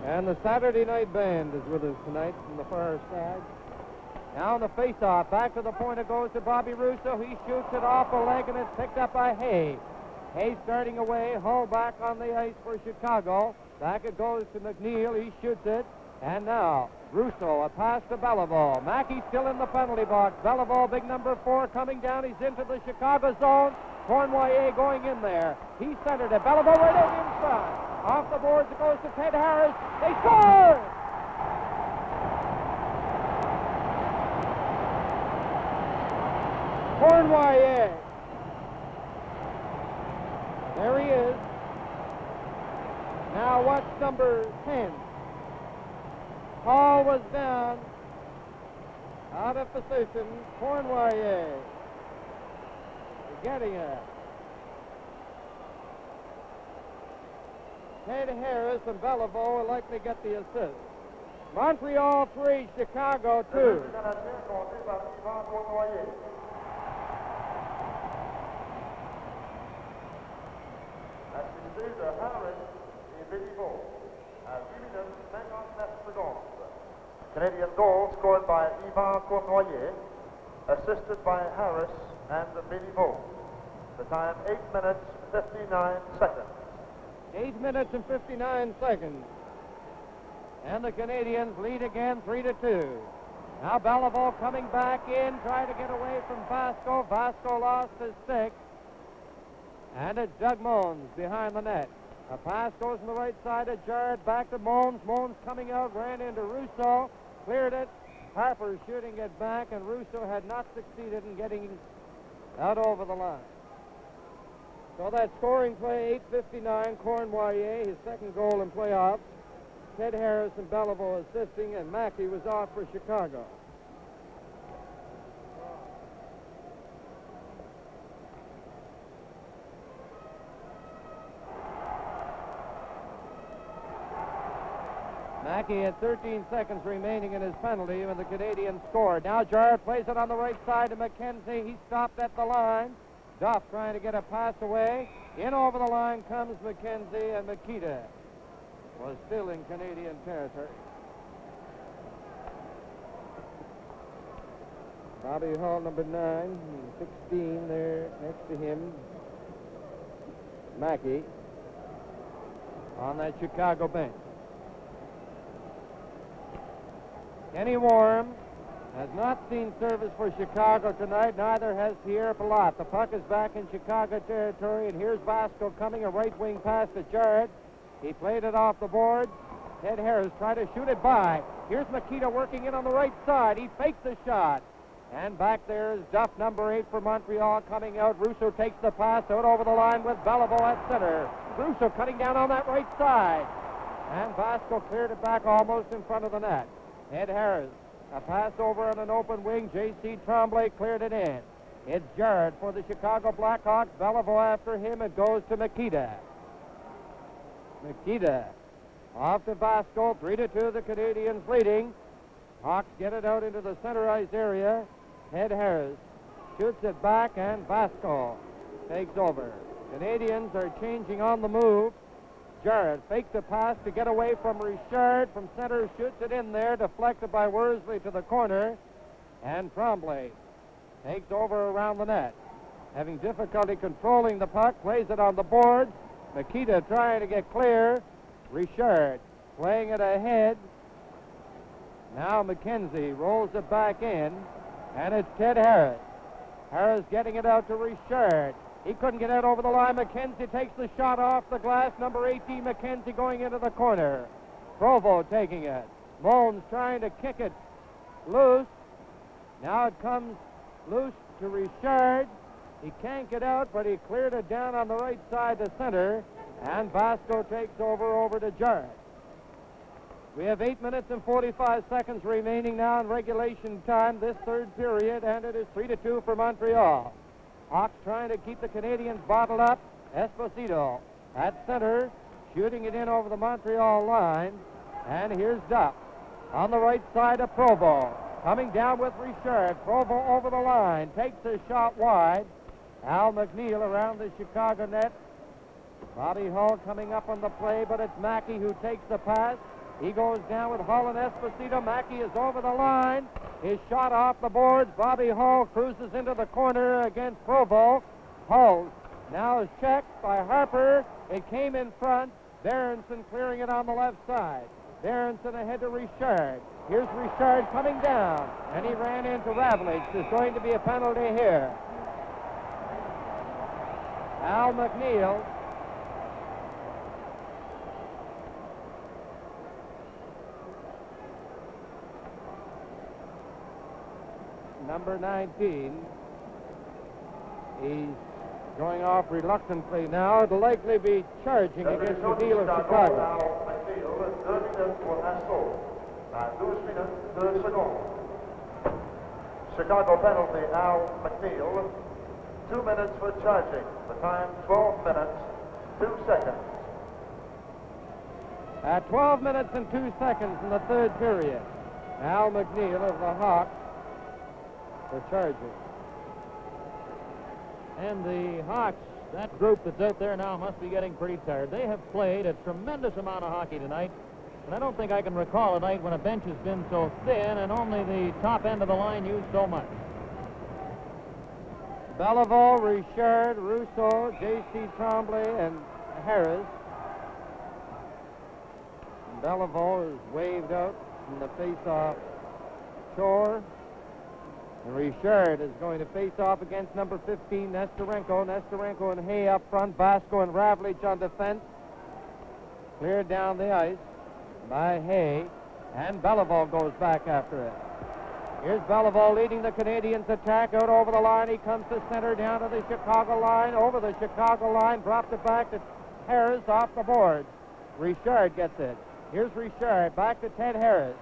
And the Saturday Night Band is with us tonight from the far side. Now on the face-off, back to the point it goes to Bobby Russo. He shoots it off a leg, and it's picked up by Hay. Hay starting away, Hull back on the ice for Chicago. Back it goes to McNeil. He shoots it. And now, Russo, a pass to Beliveau. Mackey still in the penalty box. Beliveau, big number 4, coming down. He's into the Chicago zone. Cornwallier going in there. He centered it. Beliveau right out in front. Off the boards it goes to Ted Harris. They score! Cornwallier. There he is. Now what's number 10? Hall was down. Out of position. Cornwallier. Getting it. Ted Harris and Beliveau will likely get the assist. Montreal 3, Chicago 2. Assisté de Harris et Béliveau à 8 minutes 59 secondes. Canadian goal scored by Yvan Cournoyer, assisted by Harris and Béliveau. The time 8 minutes 59 seconds. 8 minutes and 59 seconds. And the Canadiens lead again 3-2. Now Beliveau coming back in, trying to get away from Vasco. Vasco lost his stick. And it's Doug Moens behind the net. A pass goes on the right side of Jared, back to Moens. Moens coming out, ran into Russo, cleared it. Harper shooting it back, and Russo had not succeeded in getting out over the line. So that scoring play, 8:59, Cornwallier, his second goal in playoffs. Ted Harris and Beliveau assisting, and Mackey was off for Chicago. Mackey had 13 seconds remaining in his penalty when the Canadiens scored. Now Jarrett plays it on the right side to McKenzie. He stopped at the line. Duff trying to get a pass away. In over the line comes McKenzie, and Makita was still in Canadian territory. Bobby Hull, number 9, 16 there next to him. Mackey on that Chicago bench. Kenny Warren has not seen service for Chicago tonight. Neither has Pierre Palat. The puck is back in Chicago territory, and here's Vasco coming, a right wing pass to Jarrett. He played it off the board. Ted Harris tried to shoot it by. Here's Makita working in on the right side. He fakes the shot. And back there is Duff, number 8 for Montreal, coming out. Russo takes the pass out over the line with Beliveau at center. Russo cutting down on that right side. And Vasco cleared it back almost in front of the net. Ed Harris, a pass over on an open wing. J.C. Tremblay cleared it in. It's Jarrett for the Chicago Blackhawks. Beliveau after him. It goes to Makita. Makita off to Vasco. 3-2, the Canadiens leading. Hawks get it out into the center ice area. Ed Harris shoots it back, and Vasco takes over. Canadiens are changing on the move. Jarrett faked a pass to get away from Richard. From center, shoots it in there, deflected by Worsley to the corner. And Tremblay takes over around the net. Having difficulty controlling the puck, plays it on the boards. Makita trying to get clear. Richard playing it ahead. Now McKenzie rolls it back in, and it's Ted Harris. Harris getting it out to Richard. He couldn't get out over the line. McKenzie takes the shot off the glass. Number 18, McKenzie going into the corner. Provo taking it. Moens trying to kick it loose. Now it comes loose to Richard. He can't get out, but he cleared it down on the right side to center. And Vasco takes over to Jarrett. We have 8 minutes and 45 seconds remaining now in regulation time, this third period, and it is 3-2 for Montreal. Hawks trying to keep the Canadiens bottled up. Esposito at center, shooting it in over the Montreal line. And here's Duff on the right side of Provo. Coming down with Richard. Provo over the line, takes a shot wide. Al McNeil around the Chicago net. Bobby Hull coming up on the play, but it's Mackey who takes the pass. He goes down with Hull and Esposito. Mackey is over the line. His shot off the boards. Bobby Hull cruises into the corner against Provo. Hull now is checked by Harper. It came in front. Berenson clearing it on the left side. Berenson ahead to Richard. Here's Richard coming down, and he ran into Ravlich. There's going to be a penalty here. Al McNeil. Number 19. He's going off reluctantly now. It'll likely be charging against the deal of Chicago. Chicago penalty, Al McNeil. 2 minutes for charging. The time, 12 minutes, 2 seconds. At 12 minutes and 2 seconds in the third period, Al McNeil of the Hawks for charging. And the Hawks, that group that's out there now, must be getting pretty tired. They have played a tremendous amount of hockey tonight, and I don't think I can recall a night when a bench has been so thin and only the top end of the line used so much. Belleville, Richard, Rousseau, J.C. Tremblay, and Harris. Belleville is waved out from the face-off shore. And Richard is going to face off against number 15, Nestorenko. Nestorenko and Hay up front. Vasco and Ravlich on defense. Cleared down the ice by Hay. And Belleville goes back after it. Here's Belleville leading the Canadiens attack out over the line. He comes to center down to the Chicago line. Over the Chicago line. Dropped it back to Harris off the board. Richard gets it. Here's Richard. Back to Ted Harris.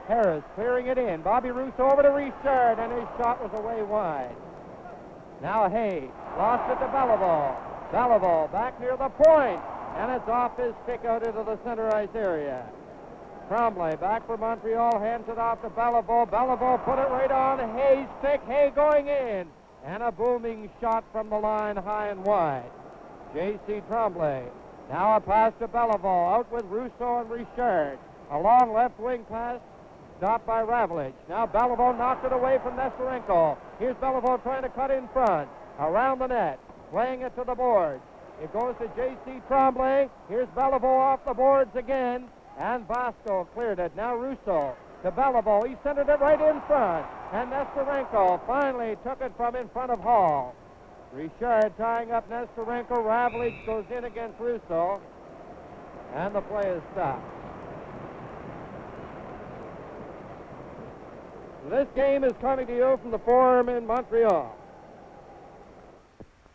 Harris clearing it in. Bobby Rousseau over to Richard, and his shot was away wide. Now Hay lost it to Belleville. Belleville back near the point, and it's off his stick out into the center ice area. Tremblay back for Montreal, hands it off to Belleville. Belleville put it right on Hay's stick. Hay going in, and a booming shot from the line high and wide. J.C. Tremblay. Now a pass to Belleville, out with Rousseau and Richard. A long left wing pass. Stopped by Ravlich. Now Belleville knocked it away from Nestorenko. Here's Belleville trying to cut in front. Around the net. Playing it to the boards. It goes to J.C. Tremblay. Here's Belleville off the boards again. And Vasco cleared it. Now Rousseau to Belleville. He centered it right in front. And Nestorenko finally took it from in front of Hall. Richard tying up Nestorenko. Ravlich goes in against Rousseau. And the play is stopped. This game is coming to you from the Forum in Montreal.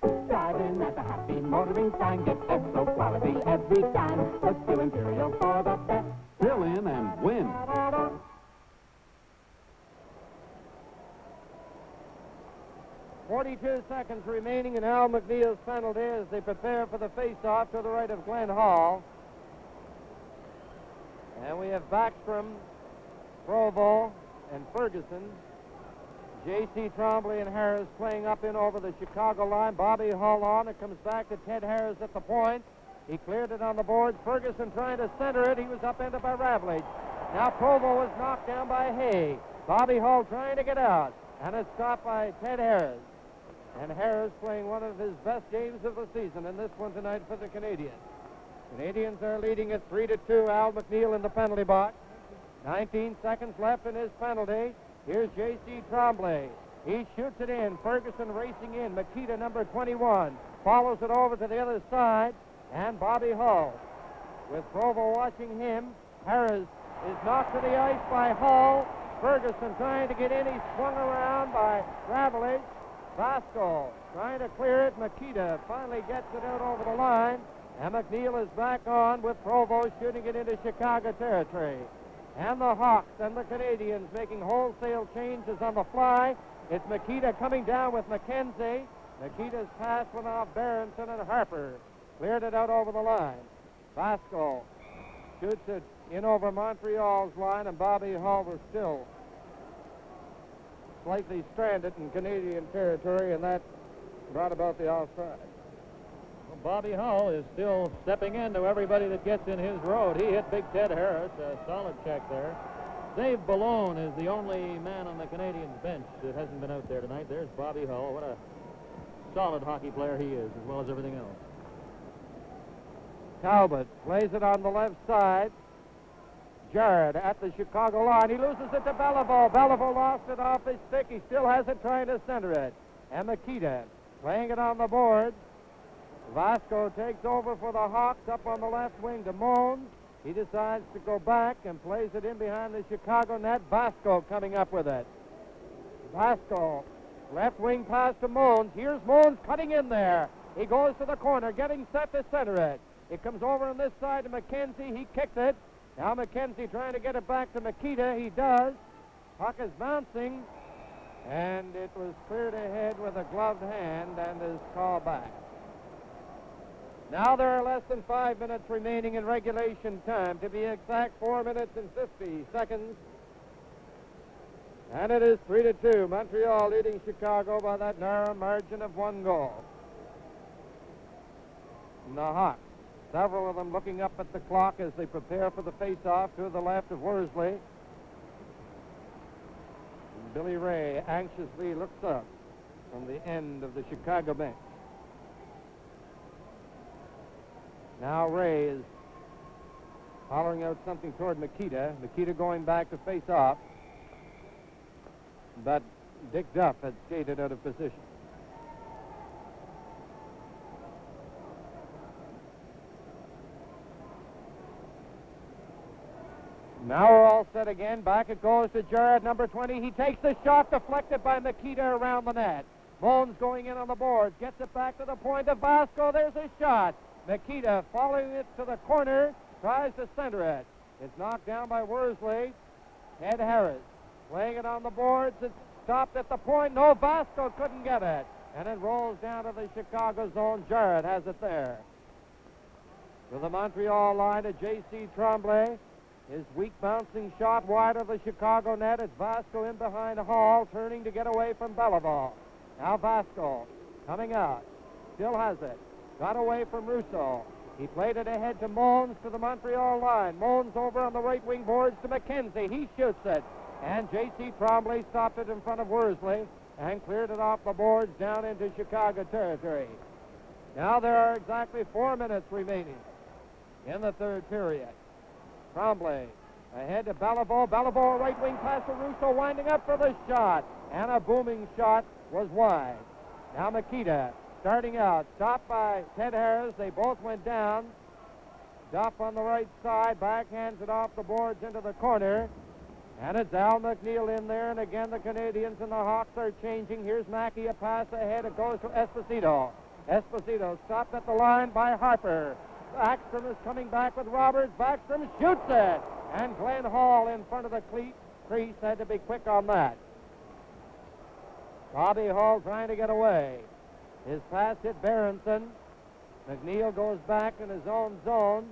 Driving at the happy motoring sign, get Esso quality every time. Look to Imperial for the best. Fill in and win. 42 seconds remaining in Al McNeil's penalty as they prepare for the face-off to the right of Glenn Hall. And we have Backstrom, Provo, and Ferguson. J.C. Tremblay and Harris playing up in over the Chicago line. Bobby Hull on. It comes back to Ted Harris at the point. He cleared it on the boards. Ferguson trying to center it. He was upended by Ravlich. Now Provo was knocked down by Hay. Bobby Hull trying to get out. And it's stopped by Ted Harris. And Harris playing one of his best games of the season in this one tonight for the Canadiens. Canadiens are leading it 3-2. Al McNeil in the penalty box. 19 seconds left in his penalty. Here's J.C. Tremblay. He shoots it in. Ferguson racing in. Makita, number 21, follows it over to the other side. And Bobby Hull. With Provo watching him, Harris is knocked to the ice by Hull. Ferguson trying to get in. He's swung around by Ravlich. Vasco trying to clear it. Makita finally gets it out over the line. And McNeil is back on with Provo shooting it into Chicago territory. And the Hawks and the Canadiens making wholesale changes on the fly. It's Makita coming down with McKenzie. Makita's pass went off Berenson, and Harper cleared it out over the line. Vasco shoots it in over Montreal's line, and Bobby Hull was still slightly stranded in Canadian territory, and that brought about the offside. Well, Bobby Hull is still stepping into everybody that gets in his road. He hit Big Ted Harris, a solid check there. Dave Ballone is the only man on the Canadiens bench that hasn't been out there tonight. There's Bobby Hull. What a solid hockey player he is, as well as everything else. Talbot plays it on the left side. Jared at the Chicago line. He loses it to Beliveau. Beliveau lost it off his stick. He still has it, trying to center it. And Makita playing it on the board. Vasco takes over for the Hawks up on the left wing to Mons. He decides to go back and plays it in behind the Chicago net. Vasco coming up with it. Vasco, left wing pass to Mons. Here's Mons cutting in there. He goes to the corner, getting set to center it. It comes over on this side to McKenzie. He kicked it. Now McKenzie trying to get it back to Makita. He does. Puck is bouncing, and it was cleared ahead with a gloved hand and is called back. Now there are less than 5 minutes remaining in regulation time. To be exact, 4 minutes and 50 seconds. And it is 3-2. Montreal leading Chicago by that narrow margin of 1 goal. And the Hawks, several of them looking up at the clock as they prepare for the face-off to the left of Worsley. And Billy Ray anxiously looks up from the end of the Chicago bench. Now Ray is hollering out something toward Makita. Makita going back to face off. But Dick Duff had skated out of position. Now we're all set again. Back it goes to Jared, number 20. He takes the shot, deflected by Makita around the net. Mons going in on the boards, gets it back to the point of Vasco. There's a shot. Makita following it to the corner, tries to center it. It's knocked down by Worsley. Ted Harris playing it on the boards. It's stopped at the point. No, Vasco couldn't get it. And it rolls down to the Chicago zone. Jared has it there. To the Montreal line to J.C. Tremblay. His weak bouncing shot wide of the Chicago net. It's Vasco in behind Hall, turning to get away from Beliveau. Now Vasco coming out. Still has it. Got away from Russo. He played it ahead to Mons to the Montreal line. Mons over on the right wing boards to McKenzie. He shoots it. And J.C. Tremblay stopped it in front of Worsley and cleared it off the boards down into Chicago territory. Now there are exactly 4 minutes remaining in the third period. Tremblay ahead to Beliveau. Beliveau, a right wing pass to Russo, winding up for the shot. And a booming shot was wide. Now Makita starting out, stopped by Ted Harris. They both went down. Duff on the right side, backhands it off the boards into the corner. And it's Al McNeil in there, and again the Canadiens and the Hawks are changing. Here's Mackey, a pass ahead. It goes to Esposito. Esposito stopped at the line by Harper. Backstrom is coming back with Roberts. Backstrom shoots it. And Glenn Hall in front of the crease had to be quick on that. Bobby Hall trying to get away. His pass hit Berenson. McNeil goes back in his own zone.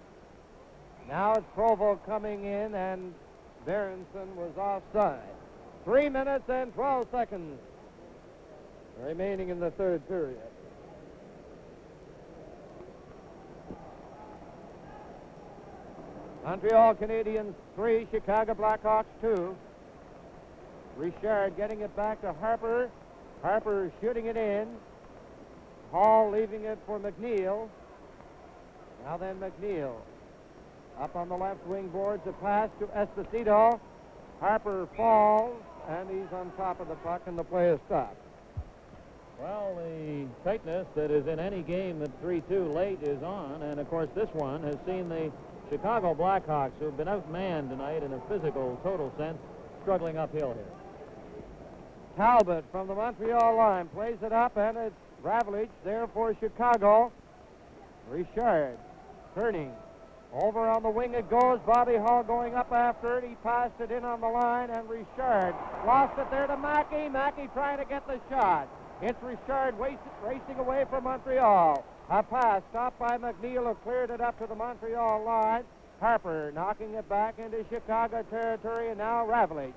Now it's Provo coming in, and Berenson was offside. 3 minutes and 12 seconds remaining in the third period. Montreal Canadiens 3, Chicago Blackhawks 2. Richard getting it back to Harper. Harper shooting it in. Hall leaving it for McNeil. Now then McNeil up on the left wing boards, a pass to Esposito. Harper falls, and he's on top of the puck, and the play is stopped. Well, the tightness that is in any game that's 3-2 late is on, and of course this one has seen the Chicago Blackhawks, who have been outmanned tonight in a physical, total sense, struggling uphill here. Talbot from the Montreal line plays it up, and it's Ravlich there for Chicago. Richard turning. Over on the wing it goes. Bobby Hall going up after it. He passed it in on the line, and Richard lost it there to Mackey. Mackey trying to get the shot. It's Richard racing away from Montreal. A pass stopped by McNeil, who cleared it up to the Montreal line. Harper knocking it back into Chicago territory, and now Ravlich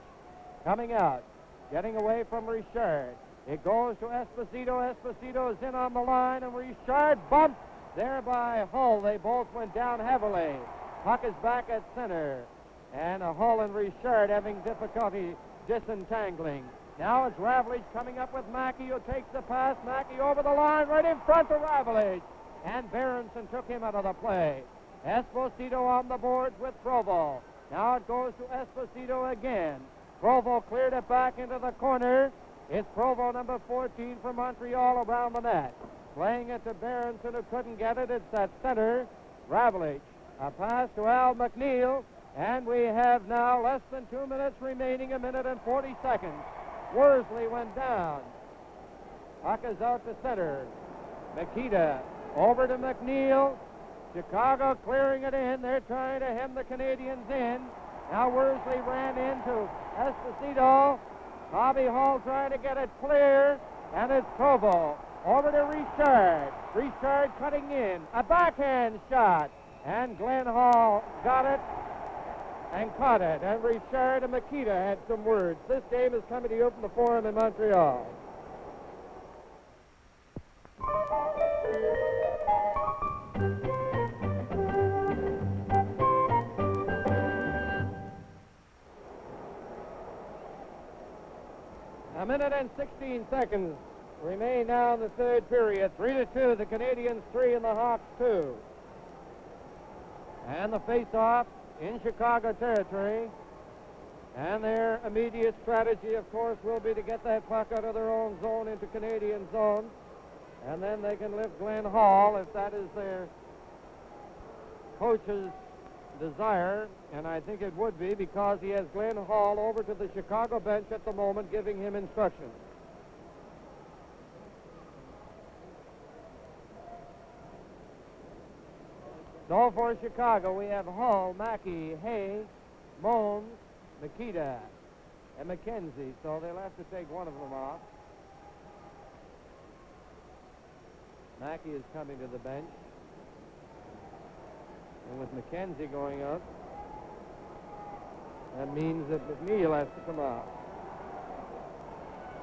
coming out, getting away from Richard. It goes to Esposito. Esposito is in on the line, and Richard bumps there by Hull. They both went down heavily. Puck is back at center. And Hull and Richard having difficulty disentangling. Now it's Ravlich coming up with Mackey, who takes the pass. Mackey over the line, right in front of Ravlich. And Berenson took him out of the play. Esposito on the boards with Provo. Now it goes to Esposito again. Provo cleared it back into the corner. It's Provo, number 14 for Montreal, around the net. Playing it to Berenson, who couldn't get it. It's at center. Ravlich. A pass to Al McNeil. And we have now less than 2 minutes remaining, 1 minute and 40 seconds. Worsley went down. Puck is out to center. Makita over to McNeil. Chicago clearing it in. They're trying to hem the Canadiens in. Now Worsley ran into Esposito. Bobby Hull trying to get it clear. And it's Provo. Over to Richard. Richard cutting in. A backhand shot. And Glenn Hall got it and caught it. And Richard and Makita had some words. This game is coming to you from the Forum in Montreal. A minute and 16 seconds remain now in the third period. 3-2, the Canadiens 3 and the Hawks 2. And the face-off in Chicago territory. And their immediate strategy, of course, will be to get that puck out of their own zone into Canadian zone. And then they can lift Glenn Hall if that is their coach's desire. And I think it would be, because he has Glenn Hall over to the Chicago bench at the moment giving him instructions. So for Chicago, we have Hull, Mackey, Hay, Mones, Makita, and McKenzie. So they'll have to take one of them off. Mackey is coming to the bench. And with McKenzie going out, that means that McNeil has to come off.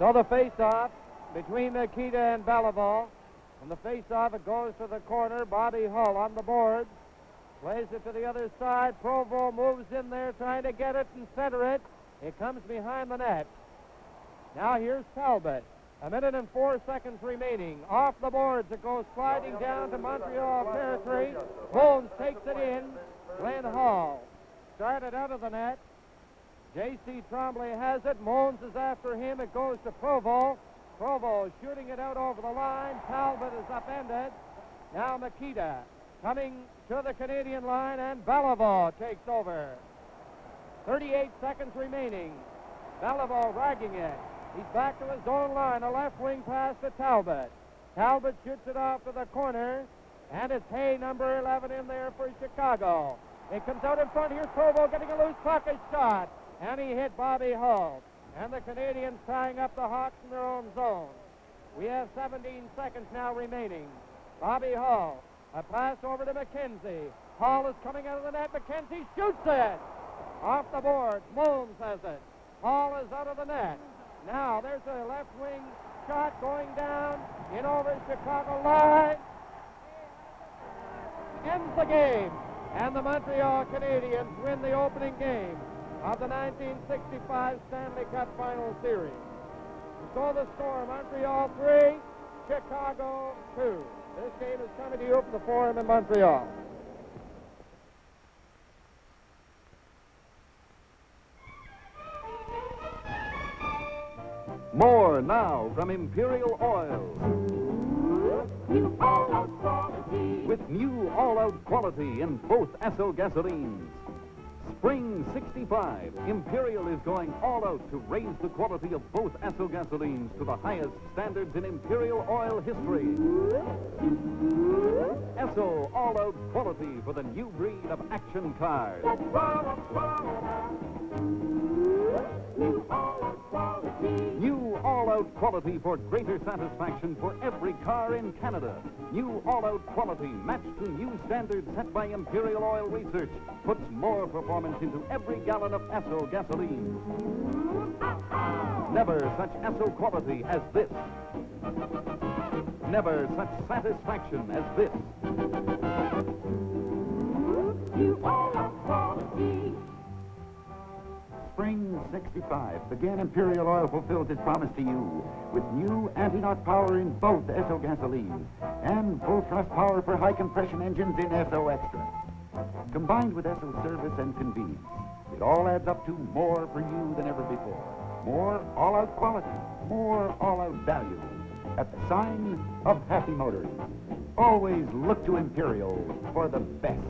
So the face-off between Makita and Beliveau. And the face-off, it goes to the corner. Bobby Hull on the board. Plays it to the other side. Provo moves in there trying to get it and center it. It comes behind the net. Now here's Talbot. 1 minute and 4 seconds remaining. Off the boards, it goes sliding down to Montreal territory. Bones takes it in. Glenn Hall started out of the net. J.C. Tremblay has it. Mones is after him. It goes to Provo. Provo shooting it out over the line. Talbot is upended. Now Makita coming to the Canadian line, and Beliveau takes over. 38 seconds remaining. Beliveau ragging it. He's back to his own line. A left wing pass to Talbot. Talbot shoots it off to the corner, and it's Hay, number 11, in there for Chicago. It comes out in front. Here's Provo getting a loose puck, a shot, and he hit Bobby Hull. And the Canadiens tying up the Hawks in their own zone. We have 17 seconds now remaining. Bobby Hull, a pass over to McKenzie. Hall is coming out of the net. McKenzie shoots it. Off the board. Mones has it. Hall is out of the net. Now there's a left wing shot going down in over Chicago line. Ends the game. And the Montreal Canadiens win the opening game of the 1965 Stanley Cup Final Series. So the score, Montreal 3, Chicago 2. This game is coming to you from the Forum in Montreal. More now from Imperial Oil. New all-out quality. With new all-out quality in both Esso gasolines. Spring 65, Imperial is going all out to raise the quality of both Esso gasolines to the highest standards in Imperial Oil history. Esso all-out quality for the new breed of action cars. New all-out quality. New all-out quality for greater satisfaction for every car in Canada. New all-out quality matched to new standards set by Imperial Oil Research puts more performance into every gallon of Esso gasoline. Never such Esso quality as this. Never such satisfaction as this. You all have quality. Spring '65 began Imperial Oil fulfilled its promise to you with new anti-knock power in both SO gasoline and full thrust power for high compression engines in SO Extra. Combined with SO service and convenience, it all adds up to more for you than ever before. More all-out quality, more all-out value. At the sign of Happy Motoring. Always look to Imperial for the best.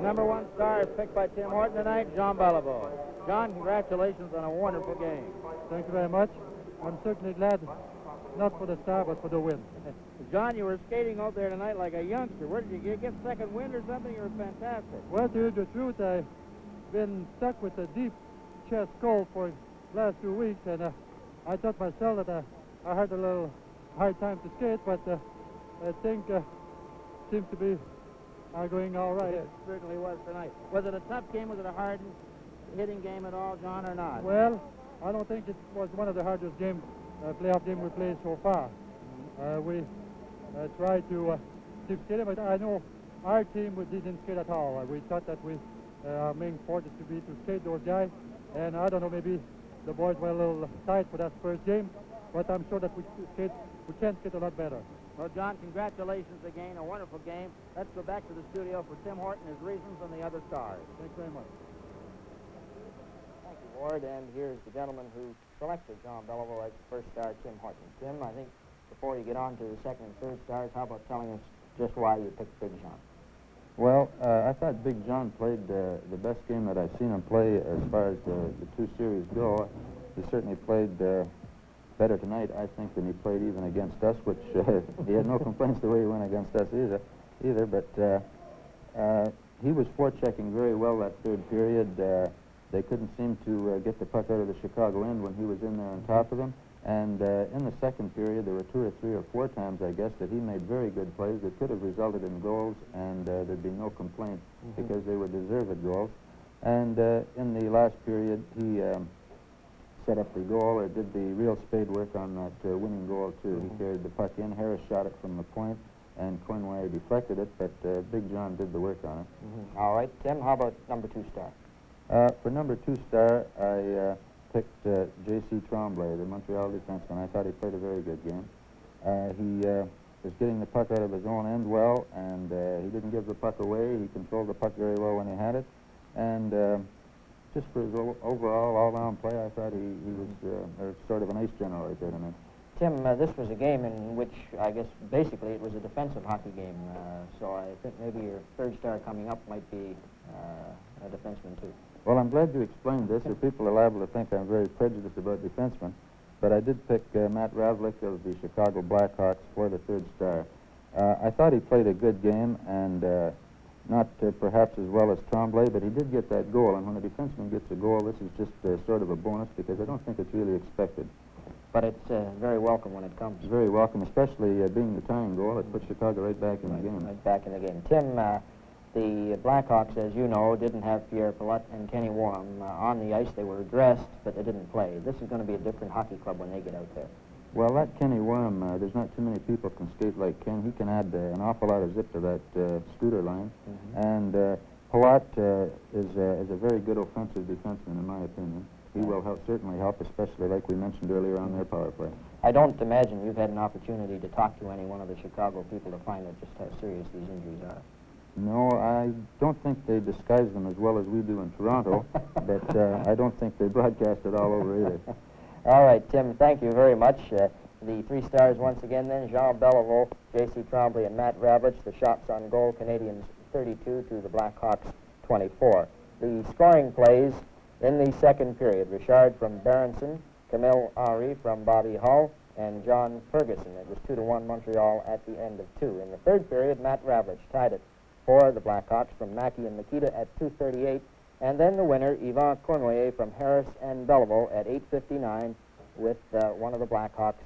Number 1 star is picked by Tim Horton tonight, Jean Beliveau. John, congratulations on a wonderful game. Thank you very much. I'm certainly glad, not for the star, but for the win. John, you were skating out there tonight like a youngster. Where did you get second wind or something? You were fantastic. Well, to tell you the truth, I've been stuck with a deep chest cold for the last 2 weeks, and I thought myself that I had a little hard time to skate, but I think seems to be going all right. It certainly was tonight. Was it a tough game? Was it a hard hitting game at all, John, or not? Well, I don't think it was one of the hardest playoff games we played so far. We tried to keep skating, but I know our team didn't skate at all. We thought that our main forte to be to skate those guys, and I don't know, maybe the boys were a little tight for that first game, but I'm sure that we can skate a lot better. Well, John, congratulations again. A wonderful game. Let's go back to the studio for Tim Horton, his reasons, and the other stars. Thanks very much. Thank you, Ward. And here's the gentleman who selected Jean Beliveau as the first star, Tim Horton. Tim, I think before you get on to the second and third stars, how about telling us just why you picked Big John? Well, I thought Big John played the best game that I've seen him play as far as the two series go. He certainly played better tonight, I think, than he played even against us, which he had no complaints the way he went against us either. But he was forechecking very well that third period. They couldn't seem to get the puck out of the Chicago end when he was in there on top of them. And in the second period, there were 2 or 3 or 4 times, I guess, that he made very good plays that could have resulted in goals, and there'd be no complaint because they were deserved goals. And in the last period, he set up the goal, or did the real spade work on that winning goal, too. He carried the puck in. Harris shot it from the point, and Cornway deflected it, but Big John did the work on it. All right, Tim, how about number 2 star? For number 2 star, I picked J.C. Tremblay, the Montreal defenseman. I thought he played a very good game. He was getting the puck out of his own end well, and he didn't give the puck away. He controlled the puck very well when he had it. And just for his overall all-round play, I thought he was sort of an ace general right there tonight. Tim, this was a game in which, I guess, basically it was a defensive hockey game. So I think maybe your third star coming up might be a defenseman, too. Well, I'm glad you explained this, or people are liable to think I'm very prejudiced about defensemen. But I did pick Matt Ravlich of the Chicago Blackhawks for the third star. I thought he played a good game, and not perhaps as well as Tremblay, but he did get that goal. And when a defenseman gets a goal, this is just sort of a bonus, because I don't think it's really expected. But it's very welcome when it comes. It's very welcome, especially being the tying goal. It puts Chicago right back in the game. Right back in the game. Tim, the Blackhawks, as you know, didn't have Pierre Palat and Kenny Warham on the ice. They were dressed, but they didn't play. This is going to be a different hockey club when they get out there. Well, that Kenny Warham, there's not too many people can skate like Ken. He can add an awful lot of zip to that scooter line. And Palat is a very good offensive defenseman, in my opinion. He will certainly help, especially like we mentioned earlier on their power play. I don't imagine you've had an opportunity to talk to any one of the Chicago people to find out just how serious these injuries are. No, I don't think they disguise them as well as we do in Toronto, but I don't think they broadcast it all over either. All right, Tim, thank you very much. The 3 stars once again then, Jean Beliveau, J.C. Tremblay, and Matt Ravlich. The shots on goal, Canadiens 32 to the Blackhawks 24. The scoring plays in the second period, Richard from Berenson, Camille Henry from Bobby Hull, and John Ferguson. It was 2-1 Montreal at the end of 2. In the third period, Matt Ravlich tied it for the Blackhawks from Mackey and Nikita at 2:38, and then the winner, Yvan Cornway from Harris and Beliveau at 8:59, with one of the Blackhawks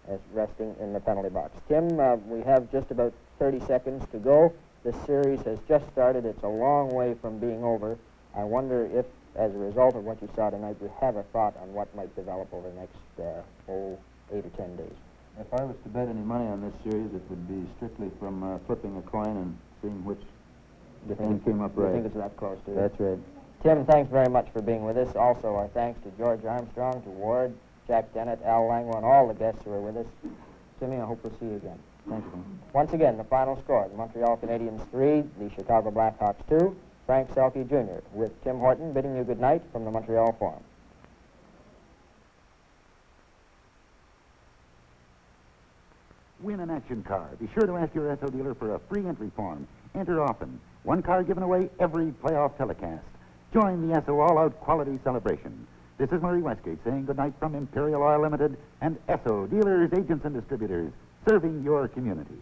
as resting in the penalty box. Tim, we have just about 30 seconds to go. This series has just started. It's a long way from being over. I wonder if as a result of what you saw tonight, you have a thought on what might develop over the next 8 or 10 days? If I was to bet any money on this series, it would be strictly from flipping a coin and seeing which end came up right. You think it's that close, do you? That's right. Tim, thanks very much for being with us. Also, our thanks to George Armstrong, to Ward, Jack Dennett, Al Langwa, and all the guests who are with us. Timmy, I hope we'll see you again. Thank you. Once again, the final score, the Montreal Canadiens 3, the Chicago Blackhawks 2. Frank Selke, Jr., with Tim Horton bidding you good night from the Montreal Forum. Win an action car. Be sure to ask your SO dealer for a free entry form. Enter often. One car given away every playoff telecast. Join the SO all-out quality celebration. This is Murray Westgate saying goodnight from Imperial Oil Limited and SO dealers, agents, and distributors, serving your community.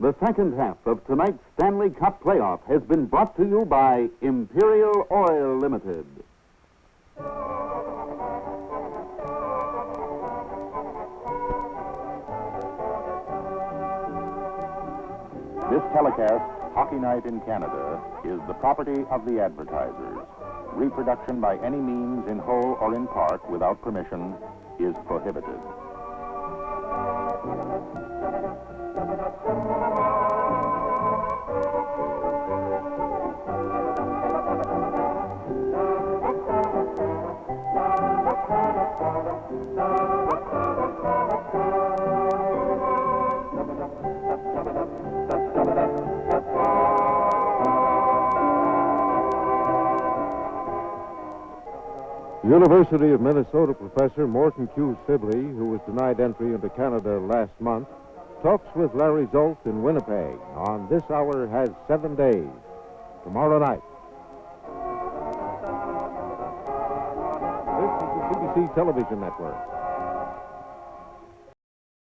The second half of tonight's Stanley Cup playoff has been brought to you by Imperial Oil Limited. This telecast, Hockey Night in Canada, is the property of the advertisers. Reproduction by any means in whole or in part without permission is prohibited. University of Minnesota professor Morton Q. Sibley, who was denied entry into Canada last month, talks with Larry Zolt in Winnipeg on This Hour Has 7 Days, tomorrow night. This is the CBC Television Network.